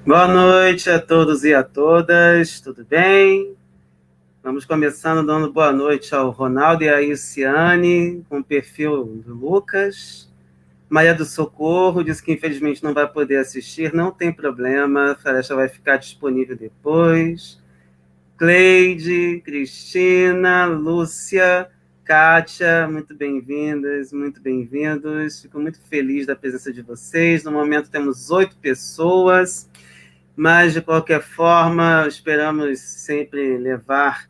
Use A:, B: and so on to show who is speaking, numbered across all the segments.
A: Boa noite a todos e a todas, tudo bem? Vamos começando dando boa noite ao Ronaldo e à Ilciane, com o perfil do Lucas. Maria do Socorro disse que infelizmente não vai poder assistir, não tem problema, a palestra vai ficar disponível depois. Cleide, Cristina, Lúcia, Kátia, muito bem-vindas, muito bem-vindos. Fico muito feliz da presença de vocês. No momento temos 8 pessoas. Mas, de qualquer forma, esperamos sempre levar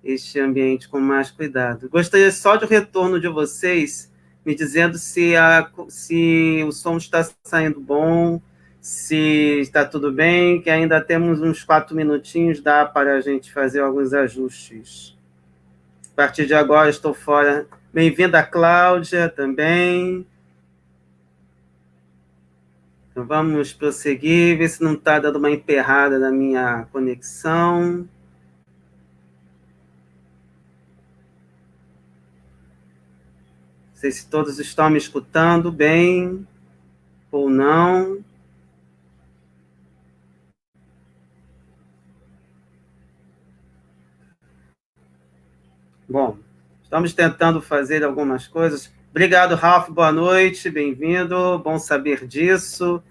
A: este ambiente com mais cuidado. Gostaria só de retorno de vocês, me dizendo se o som está saindo bom, se está tudo bem, que ainda temos uns 4 minutinhos, dá para a gente fazer alguns ajustes. A partir de agora estou fora. Bem-vinda, Cláudia, também. Então vamos prosseguir, ver se não está dando uma emperrada na minha conexão. Não sei se todos estão me escutando bem ou não. Bom, estamos tentando fazer algumas coisas. Obrigado, Ralf, boa noite, bem-vindo, bom saber disso.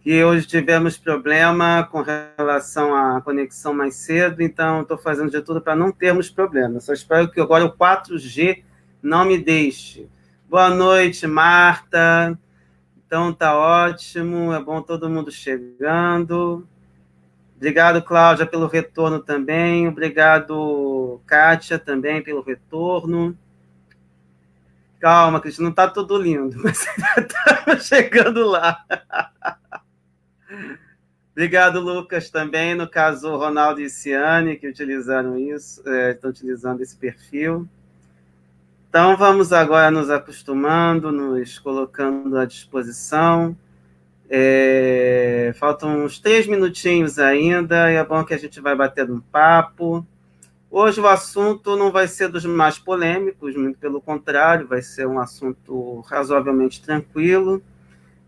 A: E hoje tivemos problema com relação à conexão mais cedo, então estou fazendo de tudo para não termos problema. Só espero que agora o 4G não me deixe. Boa noite, Marta. Então tá ótimo, é bom todo mundo chegando. Obrigado, Cláudia, pelo retorno também. Obrigado, Kátia, também pelo retorno. Calma, Cristina, não está tudo lindo, mas estamos chegando lá. Obrigado, Lucas, também. No caso, o Ronaldo e Ciane, que utilizaram isso, estão utilizando esse perfil. Então, vamos agora nos acostumando, nos colocando à disposição. Faltam uns 3 minutinhos ainda, e é bom que a gente vai batendo um papo. Hoje o assunto não vai ser dos mais polêmicos, muito pelo contrário, vai ser um assunto razoavelmente tranquilo.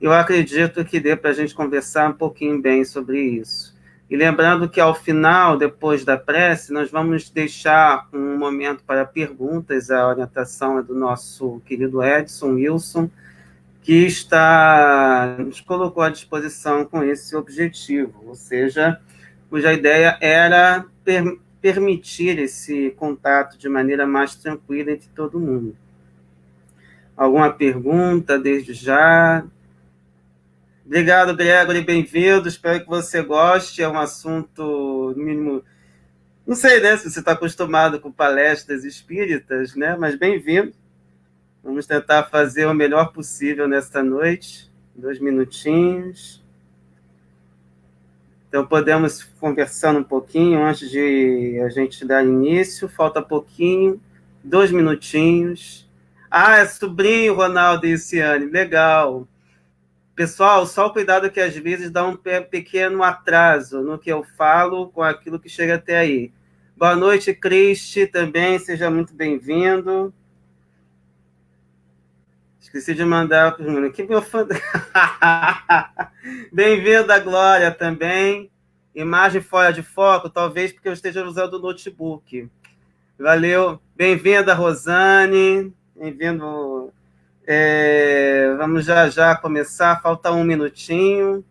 A: Eu acredito que dê para a gente conversar um pouquinho bem sobre isso. E lembrando que ao final, depois da prece, nós vamos deixar um momento para perguntas. A orientação é do nosso querido Edson Wilson, que nos colocou à disposição com esse objetivo, ou seja, cuja ideia era permitir esse contato de maneira mais tranquila entre todo mundo. Alguma pergunta desde já? Obrigado, Gregory, bem-vindo, espero que você goste, é um assunto, no mínimo, não sei, né, se você está acostumado com palestras espíritas, né, mas bem-vindo. Vamos tentar fazer o melhor possível nesta noite, 2 minutinhos. Então, podemos conversando um pouquinho antes de a gente dar início. Falta pouquinho, 2 minutinhos. Ah, é sobrinho, Ronaldo e Ciane, legal. Pessoal, só o cuidado que às vezes dá um pequeno atraso no que eu falo com aquilo que chega até aí. Boa noite, Cristi, também, seja muito bem-vindo. Esqueci de mandar para os que meu fã. Bem-vinda, Glória, também. Imagem fora de foco, talvez porque eu esteja usando o notebook. Valeu. Bem-vinda, Rosane. Bem-vindo. Vamos já já começar, falta 1 minutinho.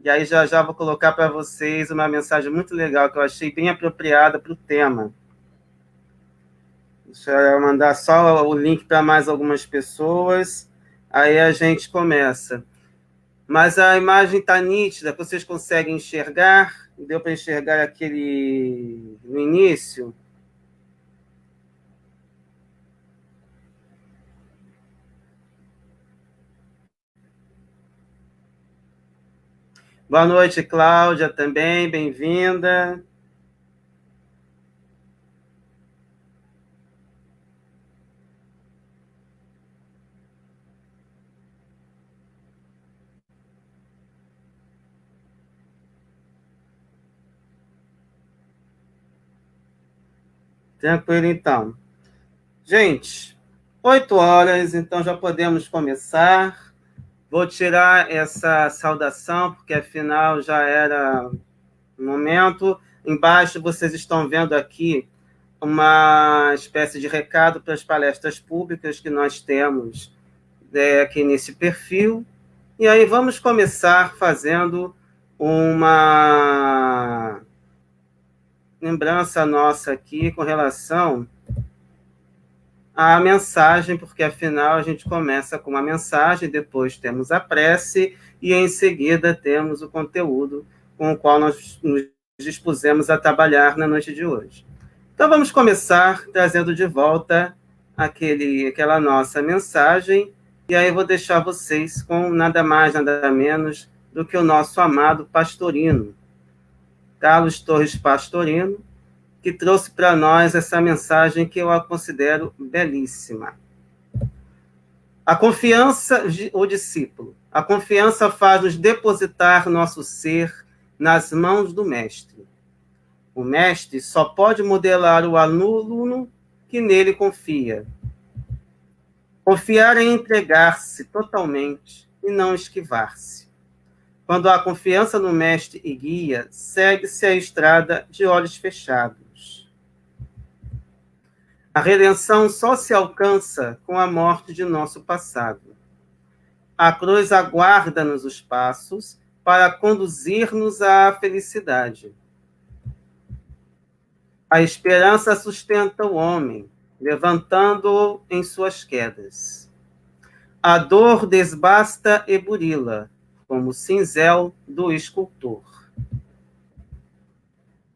A: E aí já já vou colocar para vocês uma mensagem muito legal que eu achei bem apropriada para o tema. Deixa eu mandar só o link para mais algumas pessoas. Aí a gente começa. Mas a imagem está nítida, vocês conseguem enxergar? Deu para enxergar aquele no início? Boa noite, Cláudia, também, bem-vinda. Tranquilo, então. Gente, 8 horas, então já podemos começar. Vou tirar essa saudação, porque afinal já era um momento. Embaixo vocês estão vendo aqui uma espécie de recado para as palestras públicas que nós temos aqui nesse perfil. E aí vamos começar fazendo uma lembrança nossa aqui com relação à mensagem, porque afinal a gente começa com uma mensagem, depois temos a prece e em seguida temos o conteúdo com o qual nós nos dispusemos a trabalhar na noite de hoje. Então vamos começar trazendo de volta aquela nossa mensagem, e aí eu vou deixar vocês com nada mais, nada menos do que o nosso amado Pastorino, Carlos Torres Pastorino, que trouxe para nós essa mensagem que eu a considero belíssima. A confiança, o discípulo. A confiança faz-nos depositar nosso ser nas mãos do Mestre. O Mestre só pode modelar o aluno que nele confia. Confiar é entregar-se totalmente e não esquivar-se. Quando há confiança no Mestre e guia, segue-se a estrada de olhos fechados. A redenção só se alcança com a morte de nosso passado. A cruz aguarda-nos os passos para conduzir-nos à felicidade. A esperança sustenta o homem, levantando-o em suas quedas. A dor desbasta e burila, como o cinzel do escultor.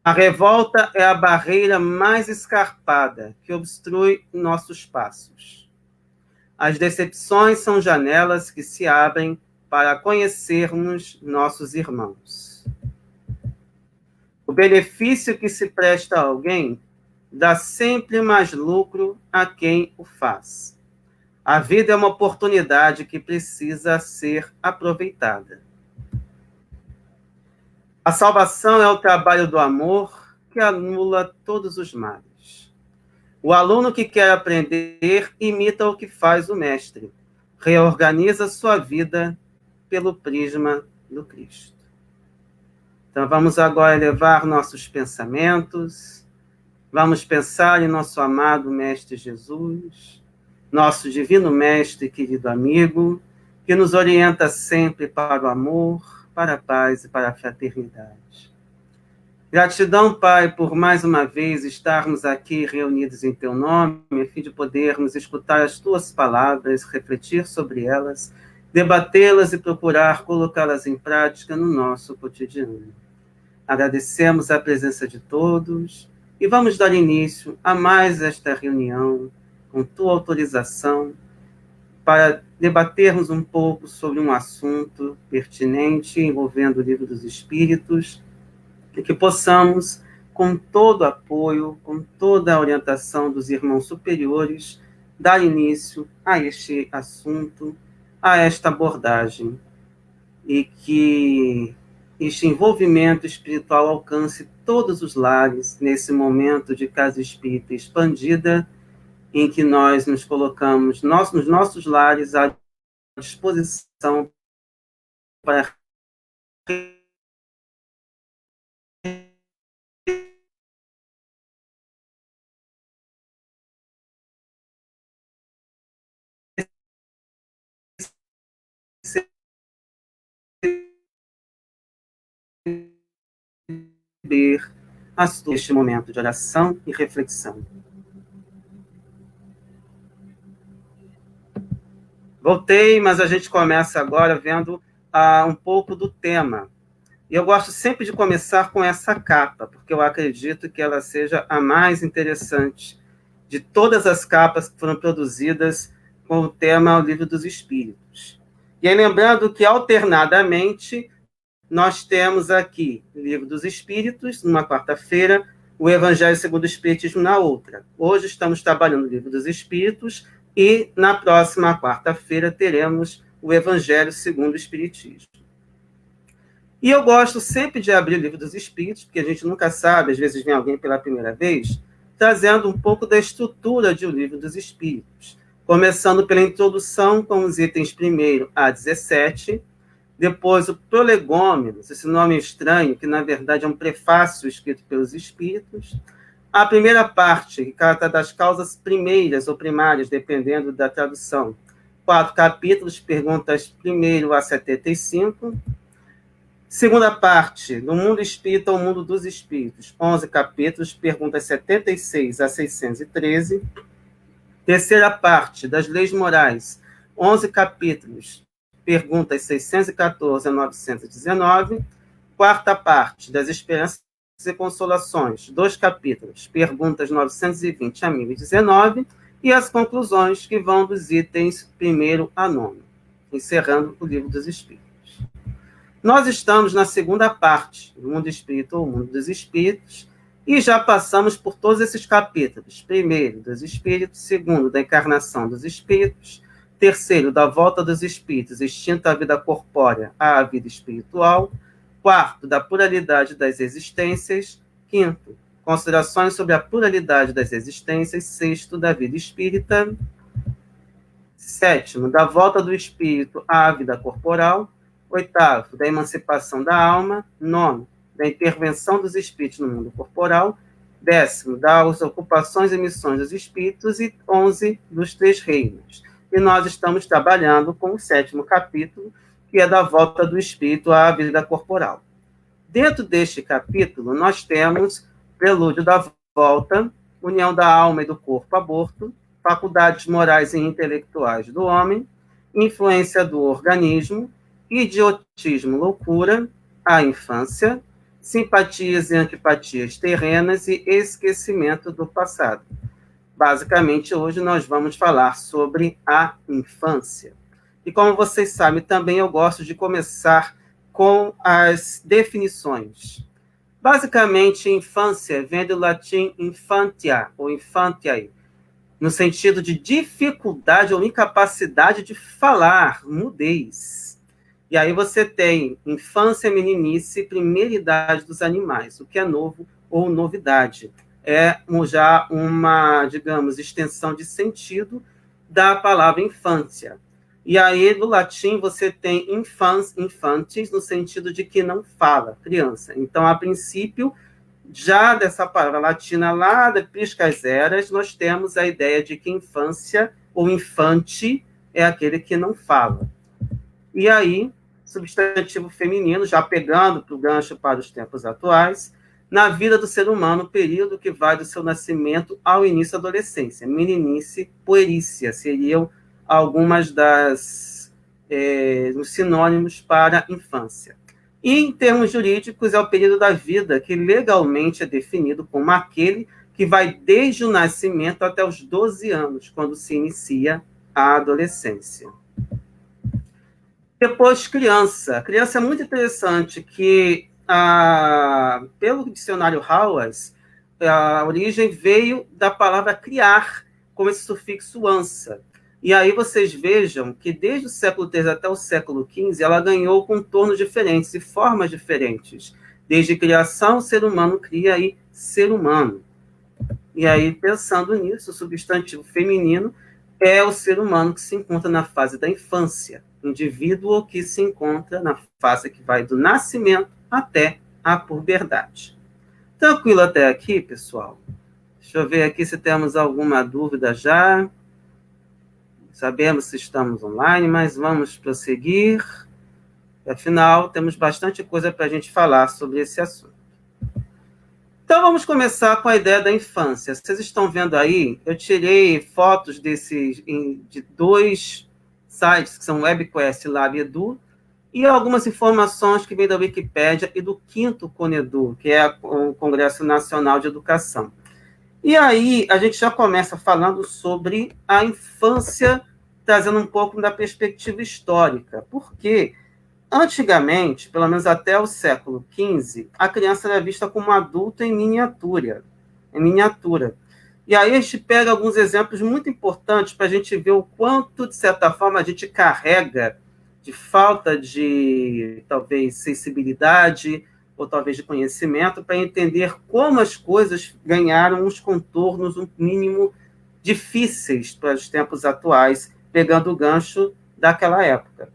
A: A revolta é a barreira mais escarpada que obstrui nossos passos. As decepções são janelas que se abrem para conhecermos nossos irmãos. O benefício que se presta a alguém dá sempre mais lucro a quem o faz. A vida é uma oportunidade que precisa ser aproveitada. A salvação é o trabalho do amor que anula todos os males. O aluno que quer aprender imita o que faz o mestre. Reorganiza sua vida pelo prisma do Cristo. Então vamos agora elevar nossos pensamentos. Vamos pensar em nosso amado Mestre Jesus, nosso divino Mestre e querido amigo, que nos orienta sempre para o amor, para a paz e para a fraternidade. Gratidão, Pai, por mais uma vez estarmos aqui reunidos em Teu nome, a fim de podermos escutar as Tuas palavras, refletir sobre elas, debatê-las e procurar colocá-las em prática no nosso cotidiano. Agradecemos a presença de todos e vamos dar início a mais esta reunião, com Tua autorização, para debatermos um pouco sobre um assunto pertinente envolvendo o Livro dos Espíritos, e que possamos, com todo o apoio, com toda a orientação dos irmãos superiores, dar início a este assunto, a esta abordagem, e que este envolvimento espiritual alcance todos os lares nesse momento de casa espírita expandida, em que nós nos colocamos nos nossos lares à disposição para receber este momento de oração e reflexão. Voltei, mas a gente começa agora vendo um pouco do tema. E eu gosto sempre de começar com essa capa, porque eu acredito que ela seja a mais interessante de todas as capas que foram produzidas com o tema O Livro dos Espíritos. E aí, lembrando que, alternadamente, nós temos aqui o Livro dos Espíritos, numa quarta-feira, o Evangelho segundo o Espiritismo na outra. Hoje estamos trabalhando o Livro dos Espíritos e, na próxima quarta-feira, teremos o Evangelho segundo o Espiritismo. E eu gosto sempre de abrir o Livro dos Espíritos, porque a gente nunca sabe, às vezes vem alguém pela primeira vez, trazendo um pouco da estrutura de O Livro dos Espíritos, começando pela introdução com os itens 1º a 17, depois o Prolegômenos, esse nome estranho, que na verdade é um prefácio escrito pelos espíritos, a primeira parte, que trata das causas primeiras ou primárias, dependendo da tradução, 4 capítulos, perguntas 1º a 75, segunda parte, do mundo espírita ao mundo dos espíritos, 11 capítulos, perguntas 76 a 613. Terceira parte, das leis morais, 11 capítulos, perguntas 614 a 919. Quarta parte, das esperanças e consolações, 2 capítulos, perguntas 920 a 1019. E as conclusões, que vão dos itens 1º a 9, encerrando o livro dos Espíritos. Nós estamos na segunda parte, do mundo espírita ou mundo dos espíritos, e já passamos por todos esses capítulos. 1º, dos espíritos. 2º, da encarnação dos espíritos. 3º, da volta dos espíritos, extinta a vida corpórea à vida espiritual. 4º, da pluralidade das existências. 5º, considerações sobre a pluralidade das existências. 6º, da vida espírita. 7º, da volta do espírito à vida corporal. 8º, da emancipação da alma. 9º, da intervenção dos espíritos no mundo corporal. 10º, das ocupações e missões dos espíritos. E 11, dos 3 reinos. E nós estamos trabalhando com o 7º capítulo, que é da volta do espírito à vida corporal. Dentro deste capítulo, nós temos prelúdio da volta, união da alma e do corpo, aborto, faculdades morais e intelectuais do homem, influência do organismo, idiotismo, loucura, a infância, simpatias e antipatias terrenas e esquecimento do passado. Basicamente, hoje nós vamos falar sobre a infância. E como vocês sabem, também eu gosto de começar com as definições. Basicamente, infância vem do latim infantia, ou infantiae, no sentido de dificuldade ou incapacidade de falar, mudez. E aí você tem infância, meninice, primeira idade dos animais, o que é novo ou novidade. É já uma, digamos, extensão de sentido da palavra infância. E aí, no latim, você tem infantes, no sentido de que não fala, criança. Então, a princípio, já dessa palavra latina lá das Priscas Eras, nós temos a ideia de que infância ou infante é aquele que não fala. E aí, substantivo feminino, já pegando para o gancho para os tempos atuais, na vida do ser humano, período que vai do seu nascimento ao início da adolescência. Meninice, puerícia, seriam algumas das os sinônimos para infância. E, em termos jurídicos, é o período da vida que legalmente é definido como aquele que vai desde o nascimento até os 12 anos, quando se inicia a adolescência. Depois, criança. Criança é muito interessante, que pelo dicionário Haas, a origem veio da palavra criar, com esse sufixo ança. E aí vocês vejam que desde o século III até o século XV, ela ganhou contornos diferentes e formas diferentes. Desde criação, o ser humano cria aí ser humano. E aí, pensando nisso, o substantivo feminino é o ser humano que se encontra na fase da infância, indivíduo que se encontra na fase que vai do nascimento até a puberdade. Tranquilo até aqui, pessoal? Deixa eu ver aqui se temos alguma dúvida já. Sabemos se estamos online, mas vamos prosseguir. Afinal, temos bastante coisa para a gente falar sobre esse assunto. Então, vamos começar com a ideia da infância. Vocês estão vendo aí, eu tirei fotos de 2 sites, que são WebQuest e LabEdu, e algumas informações que vêm da Wikipédia e do 5º CONEDU, que é o Congresso Nacional de Educação. E aí, a gente já começa falando sobre a infância, trazendo um pouco da perspectiva histórica. Porque, antigamente, pelo menos até o século XV, a criança era vista como adulta em miniatura. E aí a gente pega alguns exemplos muito importantes para a gente ver o quanto, de certa forma, a gente carrega de falta de, talvez, sensibilidade ou talvez de conhecimento, para entender como as coisas ganharam uns contornos, um mínimo difíceis para os tempos atuais, pegando o gancho daquela época.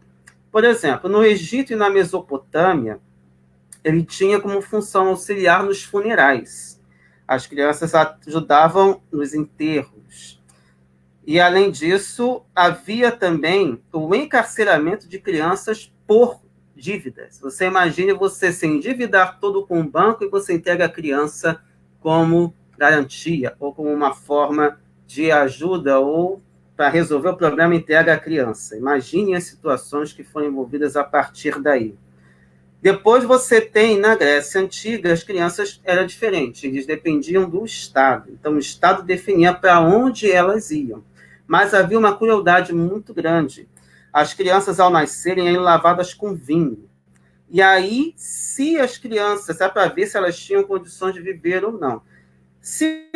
A: Por exemplo, no Egito e na Mesopotâmia, ele tinha como função auxiliar nos funerais. As crianças ajudavam nos enterros. E, além disso, havia também o encarceramento de crianças por dívidas. Você imagine você se endividar todo com o banco e você entrega a criança como garantia ou como uma forma de ajuda ou para resolver o problema, entrega a criança. Imagine as situações que foram envolvidas a partir daí. Depois você tem, na Grécia Antiga, as crianças eram diferentes, eles dependiam do Estado. Então, o Estado definia para onde elas iam. Mas havia uma crueldade muito grande. As crianças, ao nascerem, eram lavadas com vinho. E aí, se as crianças, é para ver se elas tinham condições de viver ou não. Se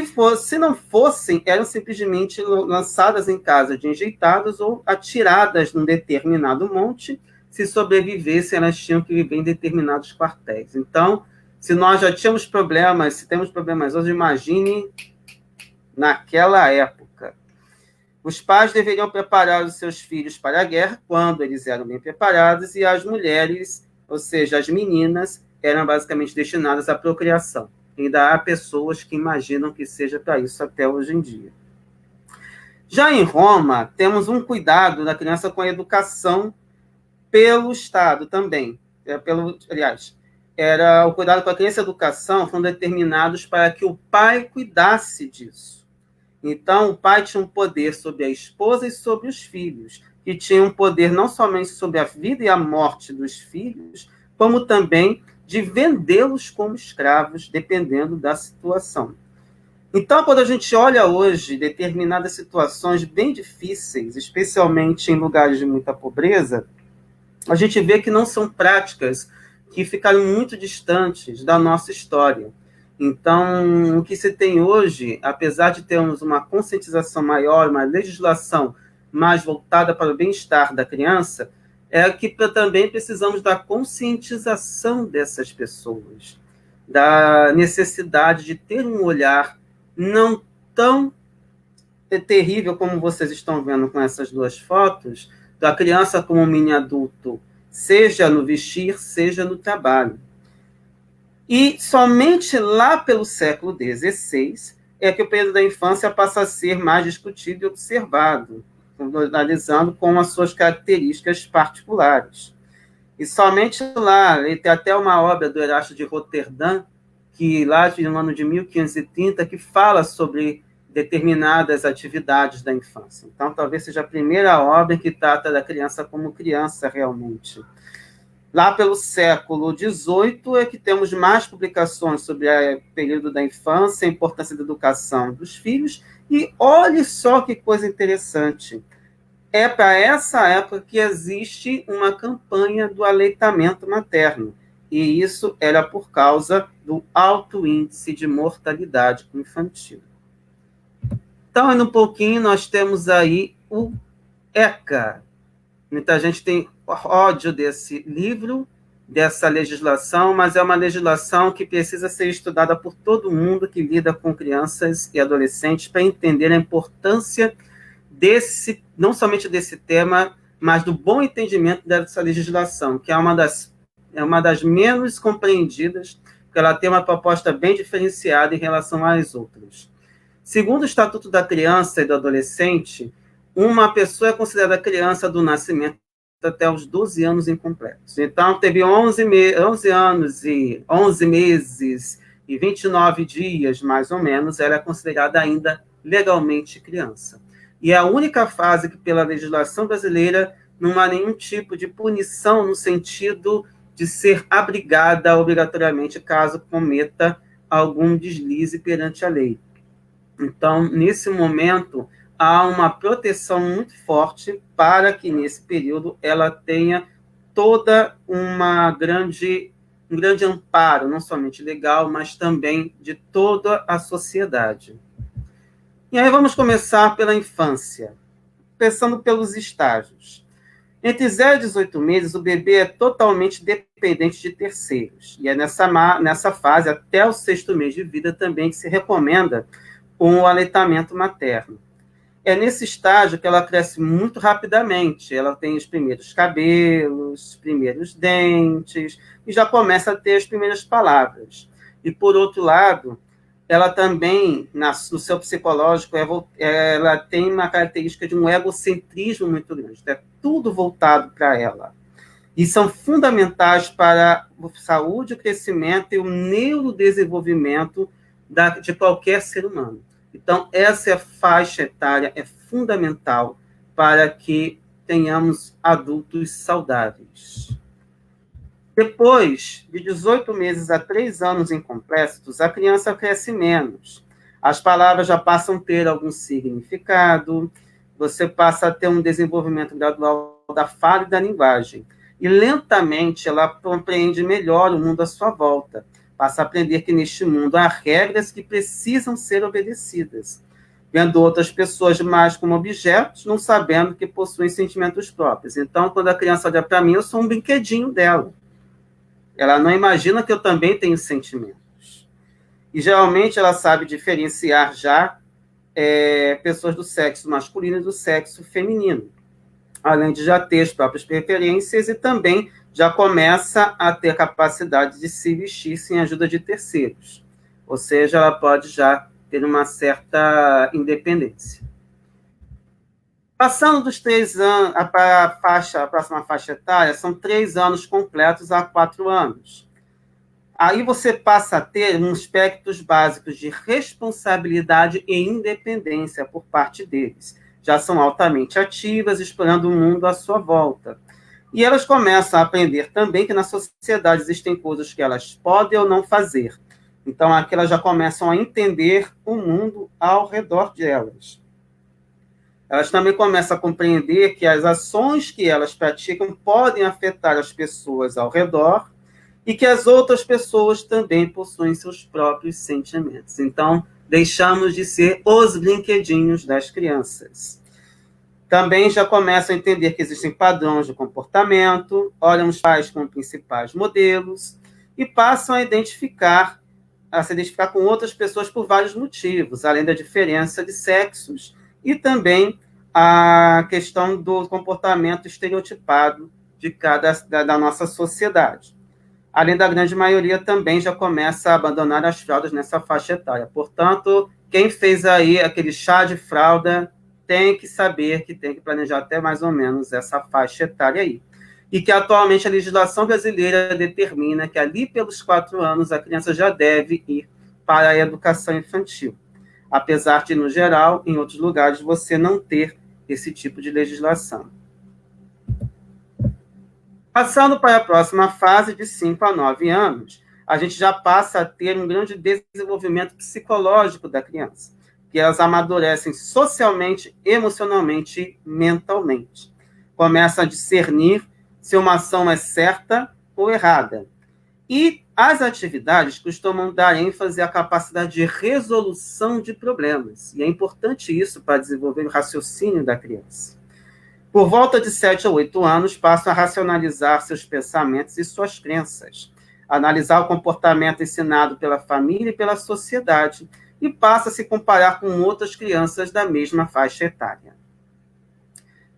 A: não fossem, eram simplesmente lançadas em casa de enjeitados ou atiradas num determinado monte. Se sobrevivessem, elas tinham que viver em determinados quartéis. Então, se nós já tínhamos problemas, se temos problemas hoje, imagine naquela época. Os pais deveriam preparar os seus filhos para a guerra, quando eles eram bem preparados, e as mulheres, ou seja, as meninas, eram basicamente destinadas à procriação. Ainda há pessoas que imaginam que seja para isso até hoje em dia. Já em Roma, temos um cuidado da criança com a educação pelo Estado também. Era o cuidado com a criança e a educação foram determinados para que o pai cuidasse disso. Então, o pai tinha um poder sobre a esposa e sobre os filhos, que tinha um poder não somente sobre a vida e a morte dos filhos, como também de vendê-los como escravos, dependendo da situação. Então, quando a gente olha hoje determinadas situações bem difíceis, especialmente em lugares de muita pobreza, a gente vê que não são práticas que ficaram muito distantes da nossa história. Então, o que se tem hoje, apesar de termos uma conscientização maior, uma legislação mais voltada para o bem-estar da criança, é que também precisamos da conscientização dessas pessoas, da necessidade de ter um olhar não tão terrível como vocês estão vendo com essas duas fotos, da criança como um mini adulto, seja no vestir, seja no trabalho. E somente lá pelo século XVI é que o período da infância passa a ser mais discutido e observado, analisando com as suas características particulares. E somente lá, ele tem até uma obra do Erasto de Roterdã, que lá no ano de 1530, que fala sobre determinadas atividades da infância. Então, talvez seja a primeira obra que trata da criança como criança realmente. Lá pelo século XVIII é que temos mais publicações sobre o período da infância, a importância da educação dos filhos, e olhe só que coisa interessante. É para essa época que existe uma campanha do aleitamento materno, e isso era por causa do alto índice de mortalidade infantil. Então, indo um pouquinho, nós temos aí o ECA. Muita gente tem ódio desse livro, dessa legislação, mas é uma legislação que precisa ser estudada por todo mundo que lida com crianças e adolescentes para entender a importância desse, não somente desse tema, mas do bom entendimento dessa legislação, que é uma das menos compreendidas, porque ela tem uma proposta bem diferenciada em relação às outras. Segundo o Estatuto da Criança e do Adolescente, uma pessoa é considerada criança do nascimento até os 12 anos incompletos. Então, teve 11 anos e 11 meses e 29 dias, mais ou menos, ela é considerada ainda legalmente criança. E é a única fase que, pela legislação brasileira, não há nenhum tipo de punição no sentido de ser abrigada obrigatoriamente caso cometa algum deslize perante a lei. Então, nesse momento, há uma proteção muito forte para que, nesse período, ela tenha toda um grande amparo, não somente legal, mas também de toda a sociedade. E aí vamos começar pela infância, pensando pelos estágios. Entre 0 e 18 meses, o bebê é totalmente dependente de terceiros. E é nessa fase, até o 6º mês de vida, também que se recomenda o aleitamento materno. é nesse estágio que ela cresce muito rapidamente. Ela tem os primeiros cabelos, os primeiros dentes, e já começa a ter as primeiras palavras. E, por outro lado, ela também, no seu psicológico, ela tem uma característica de um egocentrismo muito grande. É tudo voltado para ela. E são fundamentais para a saúde, o crescimento e o neurodesenvolvimento de qualquer ser humano. Então, essa faixa etária é fundamental para que tenhamos adultos saudáveis. Depois de 18 meses a 3 anos incompletos, a criança cresce menos. As palavras já passam a ter algum significado, você passa a ter um desenvolvimento gradual da fala e da linguagem. E lentamente ela compreende melhor o mundo à sua volta. Passa a aprender que neste mundo há regras que precisam ser obedecidas, vendo outras pessoas mais como objetos, não sabendo que possuem sentimentos próprios. Então, quando a criança olha para mim, eu sou um brinquedinho dela. Ela não imagina que eu também tenho sentimentos. E, geralmente, ela sabe diferenciar já pessoas do sexo masculino e do sexo feminino, além de já ter as próprias preferências e também já começa a ter capacidade de se vestir sem ajuda de terceiros. Ou seja, ela pode já ter uma certa independência. Passando dos 3 anos para a próxima faixa etária, são 3 anos completos a 4 anos. Aí você passa a ter uns aspectos básicos de responsabilidade e independência por parte deles. Já são altamente ativas, explorando o mundo à sua volta. E elas começam a aprender também que na sociedade existem coisas que elas podem ou não fazer. Então, aqui elas já começam a entender o mundo ao redor delas. Elas também começam a compreender que as ações que elas praticam podem afetar as pessoas ao redor e que as outras pessoas também possuem seus próprios sentimentos. Então, deixamos de ser os brinquedinhos das crianças. Também já começam a entender que existem padrões de comportamento, olham os pais como principais modelos e passam a se identificar com outras pessoas por vários motivos, além da diferença de sexos e também a questão do comportamento estereotipado da nossa sociedade. Além da grande maioria também já começa a abandonar as fraldas nessa faixa etária. Portanto, quem fez aí aquele chá de fralda tem que saber que tem que planejar até mais ou menos essa faixa etária aí. E que atualmente a legislação brasileira determina que ali pelos 4 anos a criança já deve ir para a educação infantil. Apesar de, no geral, em outros lugares, você não ter esse tipo de legislação. Passando para a próxima fase, de 5 a 9 anos, a gente já passa a ter um grande desenvolvimento psicológico da criança, que elas amadurecem socialmente, emocionalmente e mentalmente. Começam a discernir se uma ação é certa ou errada. E as atividades costumam dar ênfase à capacidade de resolução de problemas. E é importante isso para desenvolver o raciocínio da criança. Por volta de 7 a 8 anos, passam a racionalizar seus pensamentos e suas crenças, analisar o comportamento ensinado pela família e pela sociedade, e passa a se comparar com outras crianças da mesma faixa etária.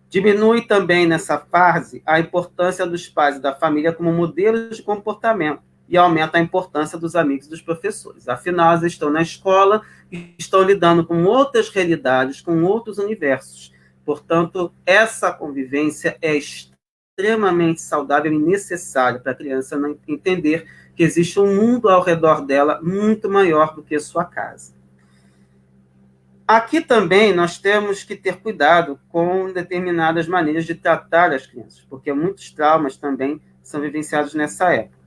A: Diminui também nessa fase a importância dos pais e da família como modelos de comportamento e aumenta a importância dos amigos e dos professores. Afinal, eles estão na escola e estão lidando com outras realidades, com outros universos. Portanto, essa convivência é extremamente saudável e necessária para a criança entender que existe um mundo ao redor dela muito maior do que a sua casa. Aqui também nós temos que ter cuidado com determinadas maneiras de tratar as crianças, porque muitos traumas também são vivenciados nessa época.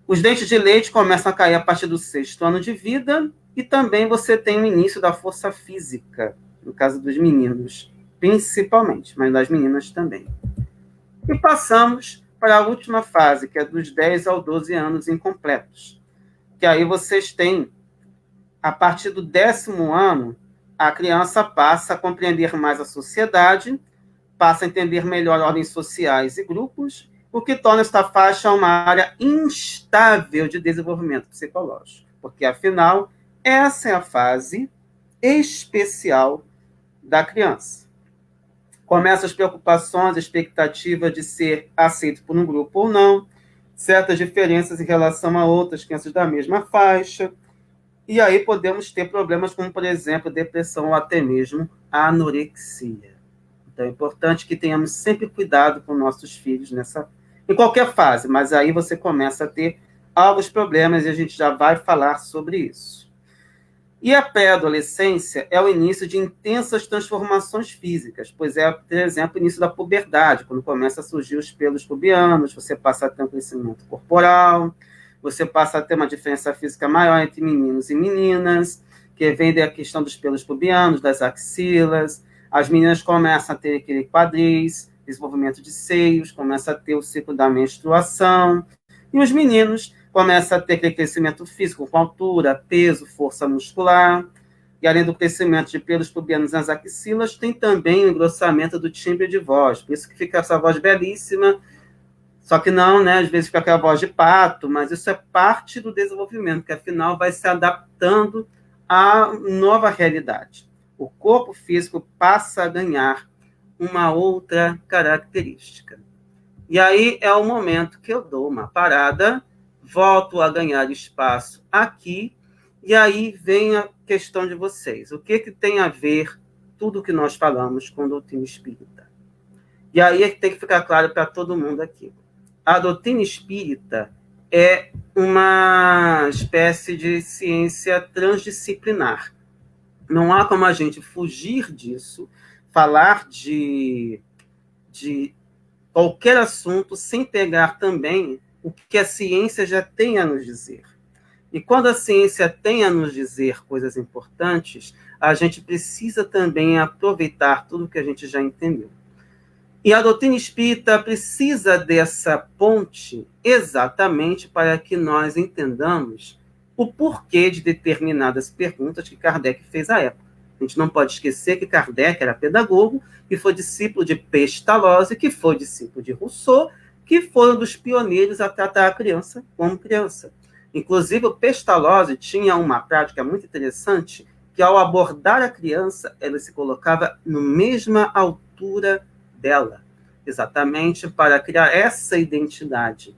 A: Os dentes de leite começam a cair a partir do 6º ano de vida e também você tem o início da força física, no caso dos meninos, principalmente, mas das meninas também. E passamos para a última fase, que é dos 10 aos 12 anos incompletos, que aí vocês têm, a partir do 10º ano, a criança passa a compreender mais a sociedade, passa a entender melhor ordens sociais e grupos, o que torna esta faixa uma área instável de desenvolvimento psicológico, porque, afinal, essa é a fase especial da criança. Começam as preocupações, a expectativa de ser aceito por um grupo ou não, certas diferenças em relação a outras crianças da mesma faixa, e aí podemos ter problemas como, por exemplo, depressão ou até mesmo anorexia. Então é importante que tenhamos sempre cuidado com nossos filhos em qualquer fase, mas aí você começa a ter alguns problemas e a gente já vai falar sobre isso. E a pré-adolescência é o início de intensas transformações físicas, pois é, por exemplo, o início da puberdade, quando começa a surgir os pelos pubianos, você passa a ter um crescimento corporal, você passa a ter uma diferença física maior entre meninos e meninas, que vem da questão dos pelos pubianos, das axilas, as meninas começam a ter aquele quadris, desenvolvimento de seios, começa a ter o ciclo da menstruação, e os meninos começa a ter aquele crescimento físico com altura, peso, força muscular, e além do crescimento de pelos pubianos nas axilas, tem também o engrossamento do timbre de voz, por isso que fica essa voz belíssima, só que não, né, às vezes fica aquela voz de pato, mas isso é parte do desenvolvimento, que afinal vai se adaptando à nova realidade. O corpo físico passa a ganhar uma outra característica. E aí é o momento que eu dou uma parada, volto a ganhar espaço aqui, e aí vem a questão de vocês. O que tem a ver tudo que nós falamos com a doutrina espírita? E aí tem que ficar claro para todo mundo aqui. A doutrina espírita é uma espécie de ciência transdisciplinar. Não há como a gente fugir disso, falar de qualquer assunto sem pegar também o que a ciência já tem a nos dizer. E quando a ciência tem a nos dizer coisas importantes, a gente precisa também aproveitar tudo que a gente já entendeu. E a doutrina espírita precisa dessa ponte exatamente para que nós entendamos o porquê de determinadas perguntas que Kardec fez à época. A gente não pode esquecer que Kardec era pedagogo, que foi discípulo de Pestalozzi, que foi discípulo de Rousseau, que foi um dos pioneiros a tratar a criança como criança. Inclusive, o Pestalozzi tinha uma prática muito interessante, que ao abordar a criança, ele se colocava na mesma altura dela, exatamente para criar essa identidade.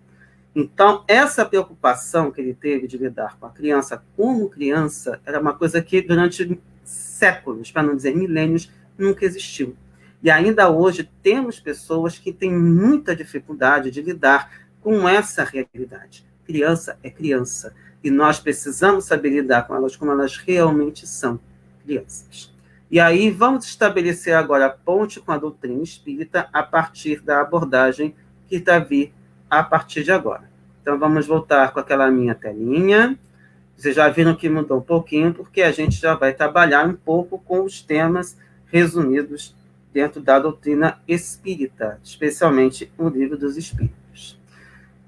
A: Então, essa preocupação que ele teve de lidar com a criança como criança era uma coisa que durante séculos, para não dizer milênios, nunca existiu. E ainda hoje temos pessoas que têm muita dificuldade de lidar com essa realidade. Criança é criança. E nós precisamos saber lidar com elas como elas realmente são, crianças. E aí vamos estabelecer agora a ponte com a doutrina espírita a partir da abordagem que está a vir a partir de agora. Então vamos voltar com aquela minha telinha. Vocês já viram que mudou um pouquinho, porque a gente já vai trabalhar um pouco com os temas resumidos dentro da doutrina espírita, especialmente o Livro dos Espíritos.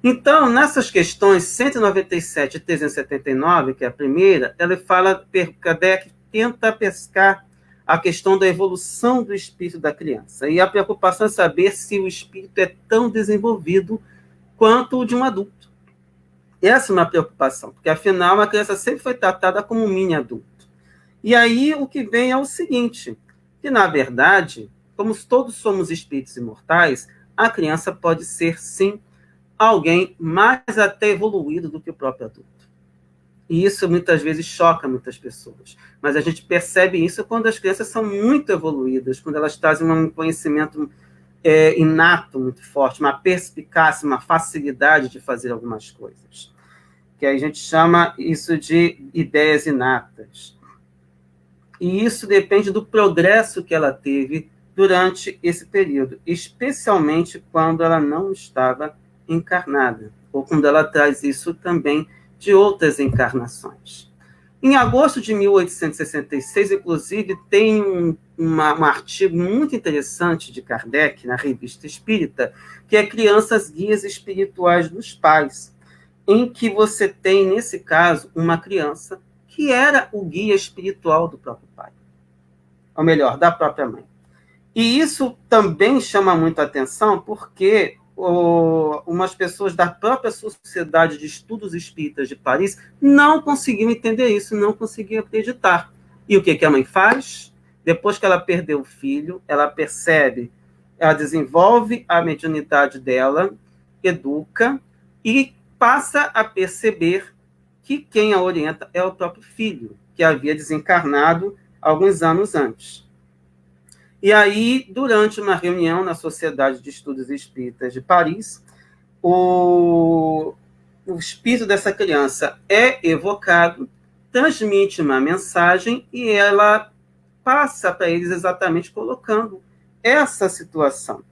A: Então, nessas questões 197 e 379, que é a primeira, ela fala, Kardec tenta pescar a questão da evolução do espírito da criança. E a preocupação é saber se o espírito é tão desenvolvido quanto o de um adulto. Essa é uma preocupação, porque afinal a criança sempre foi tratada como um mini adulto. E aí o que vem é o seguinte, que na verdade, como todos somos espíritos imortais, a criança pode ser sim alguém mais até evoluído do que o próprio adulto. E isso muitas vezes choca muitas pessoas. Mas a gente percebe isso quando as crianças são muito evoluídas, quando elas trazem um conhecimento inato muito forte, uma perspicácia, uma facilidade de fazer algumas coisas. Que a gente chama isso de ideias inatas. E isso depende do progresso que ela teve durante esse período, especialmente quando ela não estava encarnada, ou quando ela traz isso também de outras encarnações. Em agosto de 1866, inclusive, tem um artigo muito interessante de Kardec, na Revista Espírita, que é Crianças Guias Espirituais dos Pais, em que você tem, nesse caso, uma criança que era o guia espiritual do próprio pai, ou melhor, da própria mãe. E isso também chama muito a atenção, porque umas pessoas da própria Sociedade de Estudos Espíritas de Paris não conseguiam entender isso, não conseguiam acreditar. E o que a mãe faz? Depois que ela perdeu o filho, ela percebe, ela desenvolve a mediunidade dela, educa e passa a perceber que quem a orienta é o próprio filho, que havia desencarnado alguns anos antes. E aí, durante uma reunião na Sociedade de Estudos Espíritas de Paris, o espírito dessa criança é evocado, transmite uma mensagem e ela passa para eles exatamente colocando essa situação.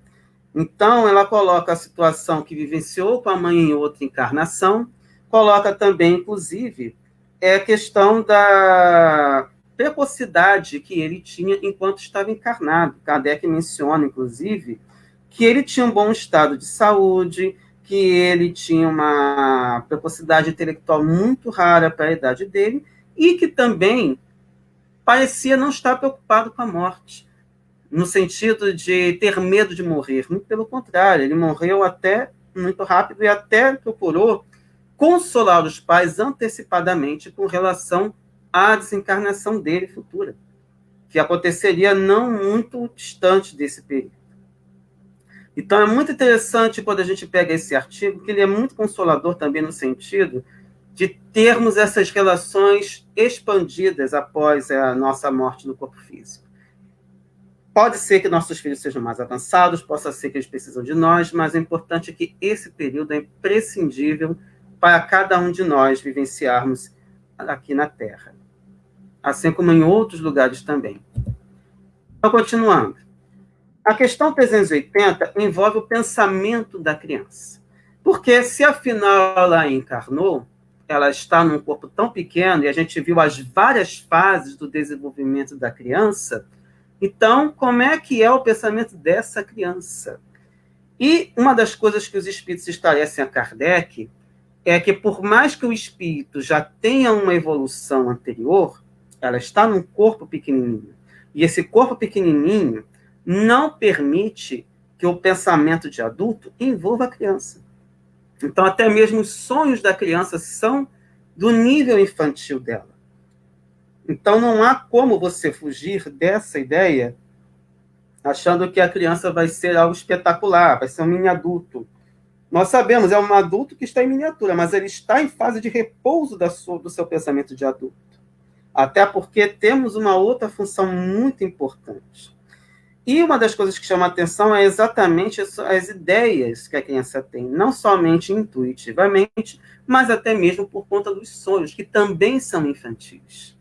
A: Então, ela coloca a situação que vivenciou com a mãe em outra encarnação, coloca também, inclusive, a questão da precocidade que ele tinha enquanto estava encarnado. Kardec menciona, inclusive, que ele tinha um bom estado de saúde, que ele tinha uma precocidade intelectual muito rara para a idade dele, e que também parecia não estar preocupado com a morte, no sentido de ter medo de morrer. Muito pelo contrário, ele morreu até muito rápido e até procurou consolar os pais antecipadamente com relação à desencarnação dele futura, que aconteceria não muito distante desse período. Então, é muito interessante quando a gente pega esse artigo, que ele é muito consolador também no sentido de termos essas relações expandidas após a nossa morte no corpo físico. Pode ser que nossos filhos sejam mais avançados, possa ser que eles precisam de nós, mas o importante é que esse período é imprescindível para cada um de nós vivenciarmos aqui na Terra, assim como em outros lugares também. Então, continuando. A questão 380 envolve o pensamento da criança. Porque se afinal ela encarnou, ela está num corpo tão pequeno, e a gente viu as várias fases do desenvolvimento da criança, então como é que é o pensamento dessa criança? E uma das coisas que os espíritos esclarecem a Kardec é que por mais que o espírito já tenha uma evolução anterior, ela está num corpo pequenininho. E esse corpo pequenininho não permite que o pensamento de adulto envolva a criança. Então, até mesmo os sonhos da criança são do nível infantil dela. Então, não há como você fugir dessa ideia achando que a criança vai ser algo espetacular, vai ser um mini adulto. Nós sabemos, é um adulto que está em miniatura, mas ele está em fase de repouso do seu pensamento de adulto. Até porque temos uma outra função muito importante. E uma das coisas que chama a atenção é exatamente as ideias que a criança tem, não somente intuitivamente, mas até mesmo por conta dos sonhos, que também são infantis.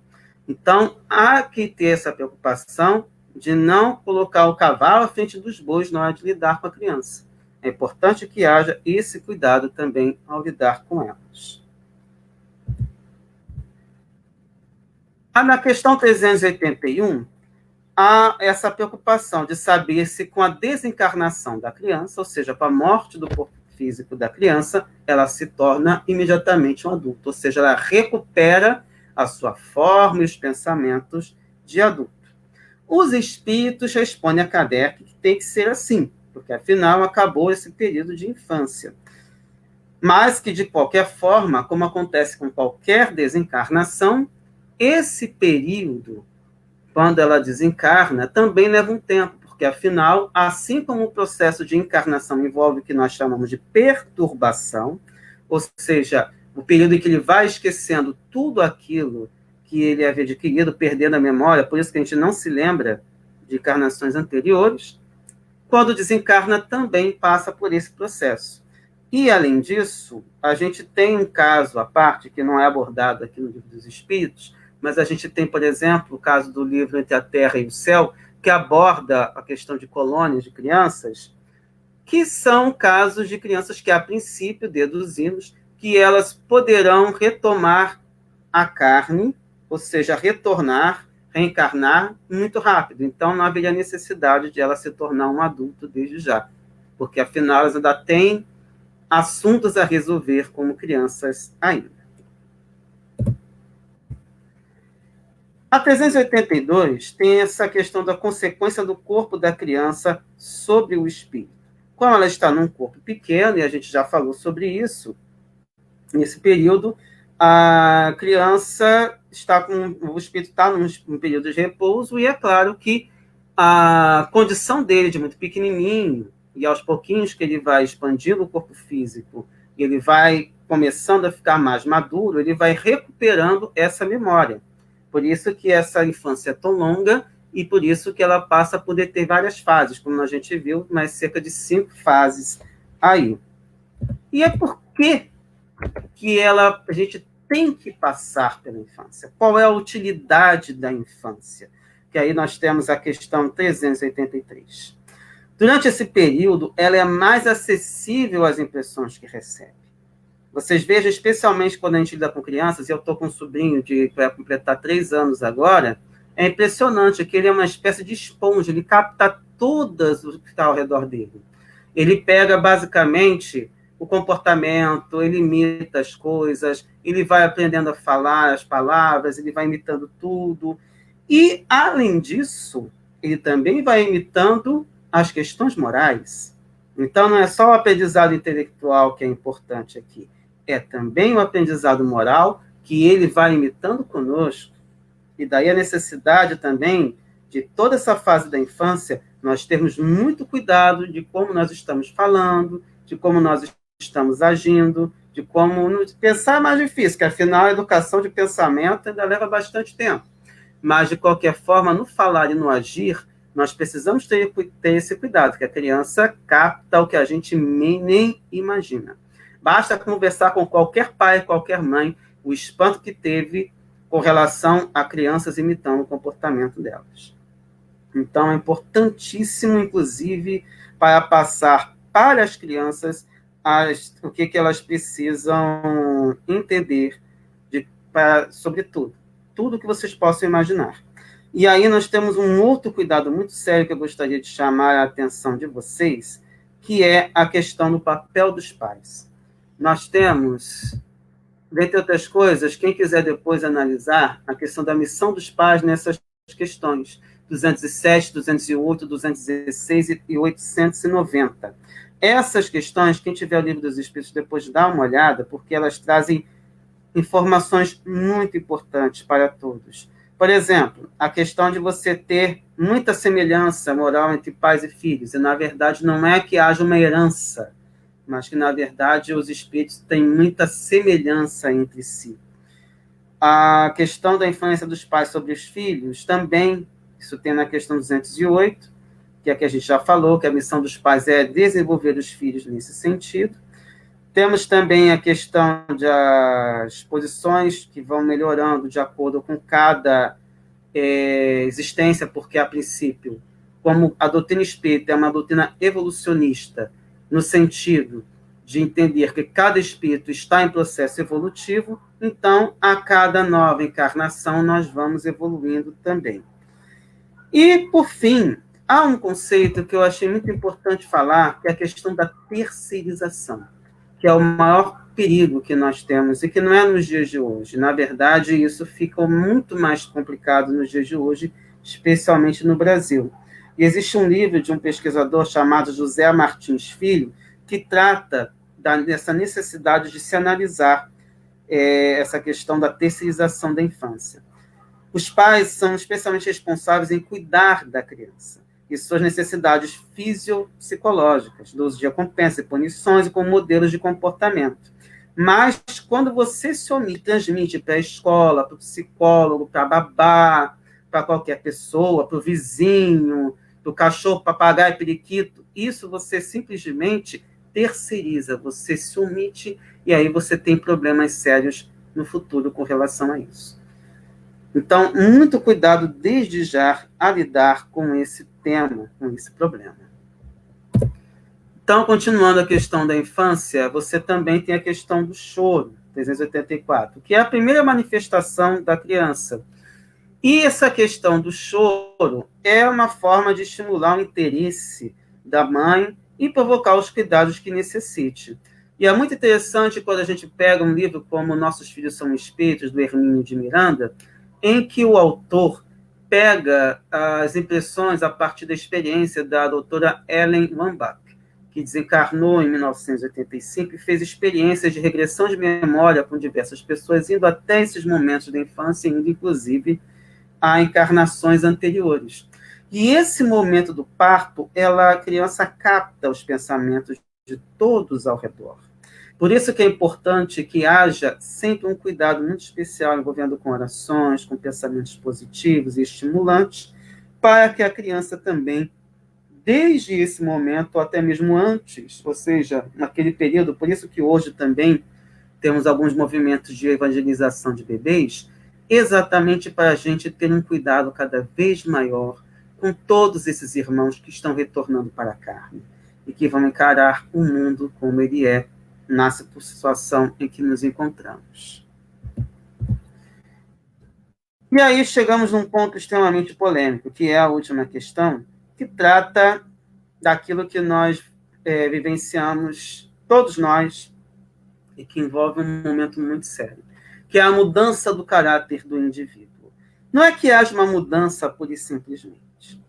A: Então, há que ter essa preocupação de não colocar o cavalo à frente dos bois na hora de lidar com a criança. É importante que haja esse cuidado também ao lidar com elas. Na questão 381, há essa preocupação de saber se com a desencarnação da criança, ou seja, com a morte do corpo físico da criança, ela se torna imediatamente um adulto, ou seja, ela recupera a sua forma e os pensamentos de adulto. Os espíritos respondem a Kardec que tem que ser assim, porque afinal acabou esse período de infância. Mas que, de qualquer forma, como acontece com qualquer desencarnação, esse período, quando ela desencarna, também leva um tempo, porque, afinal, assim como o processo de encarnação envolve o que nós chamamos de perturbação, ou seja, o período em que ele vai esquecendo tudo aquilo que ele havia adquirido, perdendo a memória, por isso que a gente não se lembra de encarnações anteriores, quando desencarna também passa por esse processo. E, além disso, a gente tem um caso à parte, que não é abordado aqui no Livro dos Espíritos, mas a gente tem, por exemplo, o caso do livro Entre a Terra e o Céu, que aborda a questão de colônias de crianças, que são casos de crianças que, a princípio, deduzimos que elas poderão retomar a carne, ou seja, retornar, reencarnar muito rápido. Então, não haveria necessidade de ela se tornar um adulto desde já, porque, afinal, elas ainda têm assuntos a resolver como crianças ainda. A 382 tem essa questão da consequência do corpo da criança sobre o espírito. Como ela está num corpo pequeno, e a gente já falou sobre isso, nesse período, a criança está com o espírito está num período de repouso, e é claro que a condição dele de muito pequenininho, e aos pouquinhos que ele vai expandindo o corpo físico, ele vai começando a ficar mais maduro, ele vai recuperando essa memória. Por isso que essa infância é tão longa, e por isso que ela passa a poder ter várias fases, como a gente viu, mais cerca de 5 fases aí. E é por que a gente tem que passar pela infância? Qual é a utilidade da infância? Que aí nós temos a questão 383. Durante esse período, ela é mais acessível às impressões que recebe. Vocês vejam, especialmente quando a gente lida com crianças, e eu estou com um sobrinho que vai completar 3 anos agora, é impressionante que ele é uma espécie de esponja, ele capta todas o que está ao redor dele. Ele pega, basicamente, o comportamento, ele imita as coisas, ele vai aprendendo a falar as palavras, ele vai imitando tudo. E, além disso, ele também vai imitando as questões morais. Então, não é só o aprendizado intelectual que é importante aqui, é também o aprendizado moral que ele vai imitando conosco. E daí a necessidade também de toda essa fase da infância, nós termos muito cuidado de como nós estamos falando, de como nós estamos agindo, de como pensar é mais difícil, que afinal a educação de pensamento ainda leva bastante tempo. Mas, de qualquer forma, no falar e no agir, nós precisamos ter esse cuidado, que a criança capta o que a gente nem imagina. Basta conversar com qualquer pai, qualquer mãe, o espanto que teve com relação a crianças imitando o comportamento delas. Então, é importantíssimo, inclusive, para passar para as crianças o que elas precisam entender sobre tudo que vocês possam imaginar. E aí nós temos um outro cuidado muito sério que eu gostaria de chamar a atenção de vocês, que é a questão do papel dos pais. Nós temos, dentre outras coisas, quem quiser depois analisar a questão da missão dos pais nessas questões, 207, 208, 216 e 890. Essas questões, quem tiver o Livro dos Espíritos depois dá uma olhada, porque elas trazem informações muito importantes para todos. Por exemplo, a questão de você ter muita semelhança moral entre pais e filhos, e na verdade não é que haja uma herança, mas que na verdade os espíritos têm muita semelhança entre si. A questão da influência dos pais sobre os filhos também, isso tem na questão 208, que é a que a gente já falou, que a missão dos pais é desenvolver os filhos nesse sentido. Temos também a questão das posições que vão melhorando de acordo com cada existência, porque, a princípio, como a doutrina espírita é uma doutrina evolucionista, no sentido de entender que cada espírito está em processo evolutivo, então, a cada nova encarnação, nós vamos evoluindo também. E, por fim, há um conceito que eu achei muito importante falar, que é a questão da terceirização, que é o maior perigo que nós temos, e que não é nos dias de hoje. Na verdade, isso fica muito mais complicado nos dias de hoje, especialmente no Brasil. E existe um livro de um pesquisador chamado José Martins Filho, que trata dessa necessidade de se analisar essa questão da terceirização da infância. Os pais são especialmente responsáveis em cuidar da criança e suas necessidades fisiopsicológicas, do uso de recompensa e punições e com modelos de comportamento. Mas, quando você se omite, transmite para a escola, para o psicólogo, para a babá, para qualquer pessoa, para o vizinho, para o cachorro, papagaio, periquito, isso você simplesmente terceiriza, você se omite, e aí você tem problemas sérios no futuro com relação a isso. Então, muito cuidado desde já a lidar com esse tema, com esse problema. Então, continuando a questão da infância, você também tem a questão do choro, 384, que é a primeira manifestação da criança. E essa questão do choro é uma forma de estimular o interesse da mãe e provocar os cuidados que necessite. E é muito interessante quando a gente pega um livro como Nossos Filhos São Espíritos, do Hermínio de Miranda, em que o autor pega as impressões a partir da experiência da doutora Ellen Wambach, que desencarnou em 1985 e fez experiências de regressão de memória com diversas pessoas, indo até esses momentos da infância, indo inclusive a encarnações anteriores. E esse momento do parto, a criança capta os pensamentos de todos ao redor. Por isso que é importante que haja sempre um cuidado muito especial envolvendo com orações, com pensamentos positivos e estimulantes, para que a criança também, desde esse momento, ou até mesmo antes, ou seja, naquele período, por isso que hoje também temos alguns movimentos de evangelização de bebês, exatamente para a gente ter um cuidado cada vez maior com todos esses irmãos que estão retornando para a carne e que vão encarar o mundo como ele é, na situação em que nos encontramos. E aí chegamos num ponto extremamente polêmico, que é a última questão, que trata daquilo que nós vivenciamos, todos nós, e que envolve um momento muito sério, que é a mudança do caráter do indivíduo. Não é que haja uma mudança pura e simplesmente.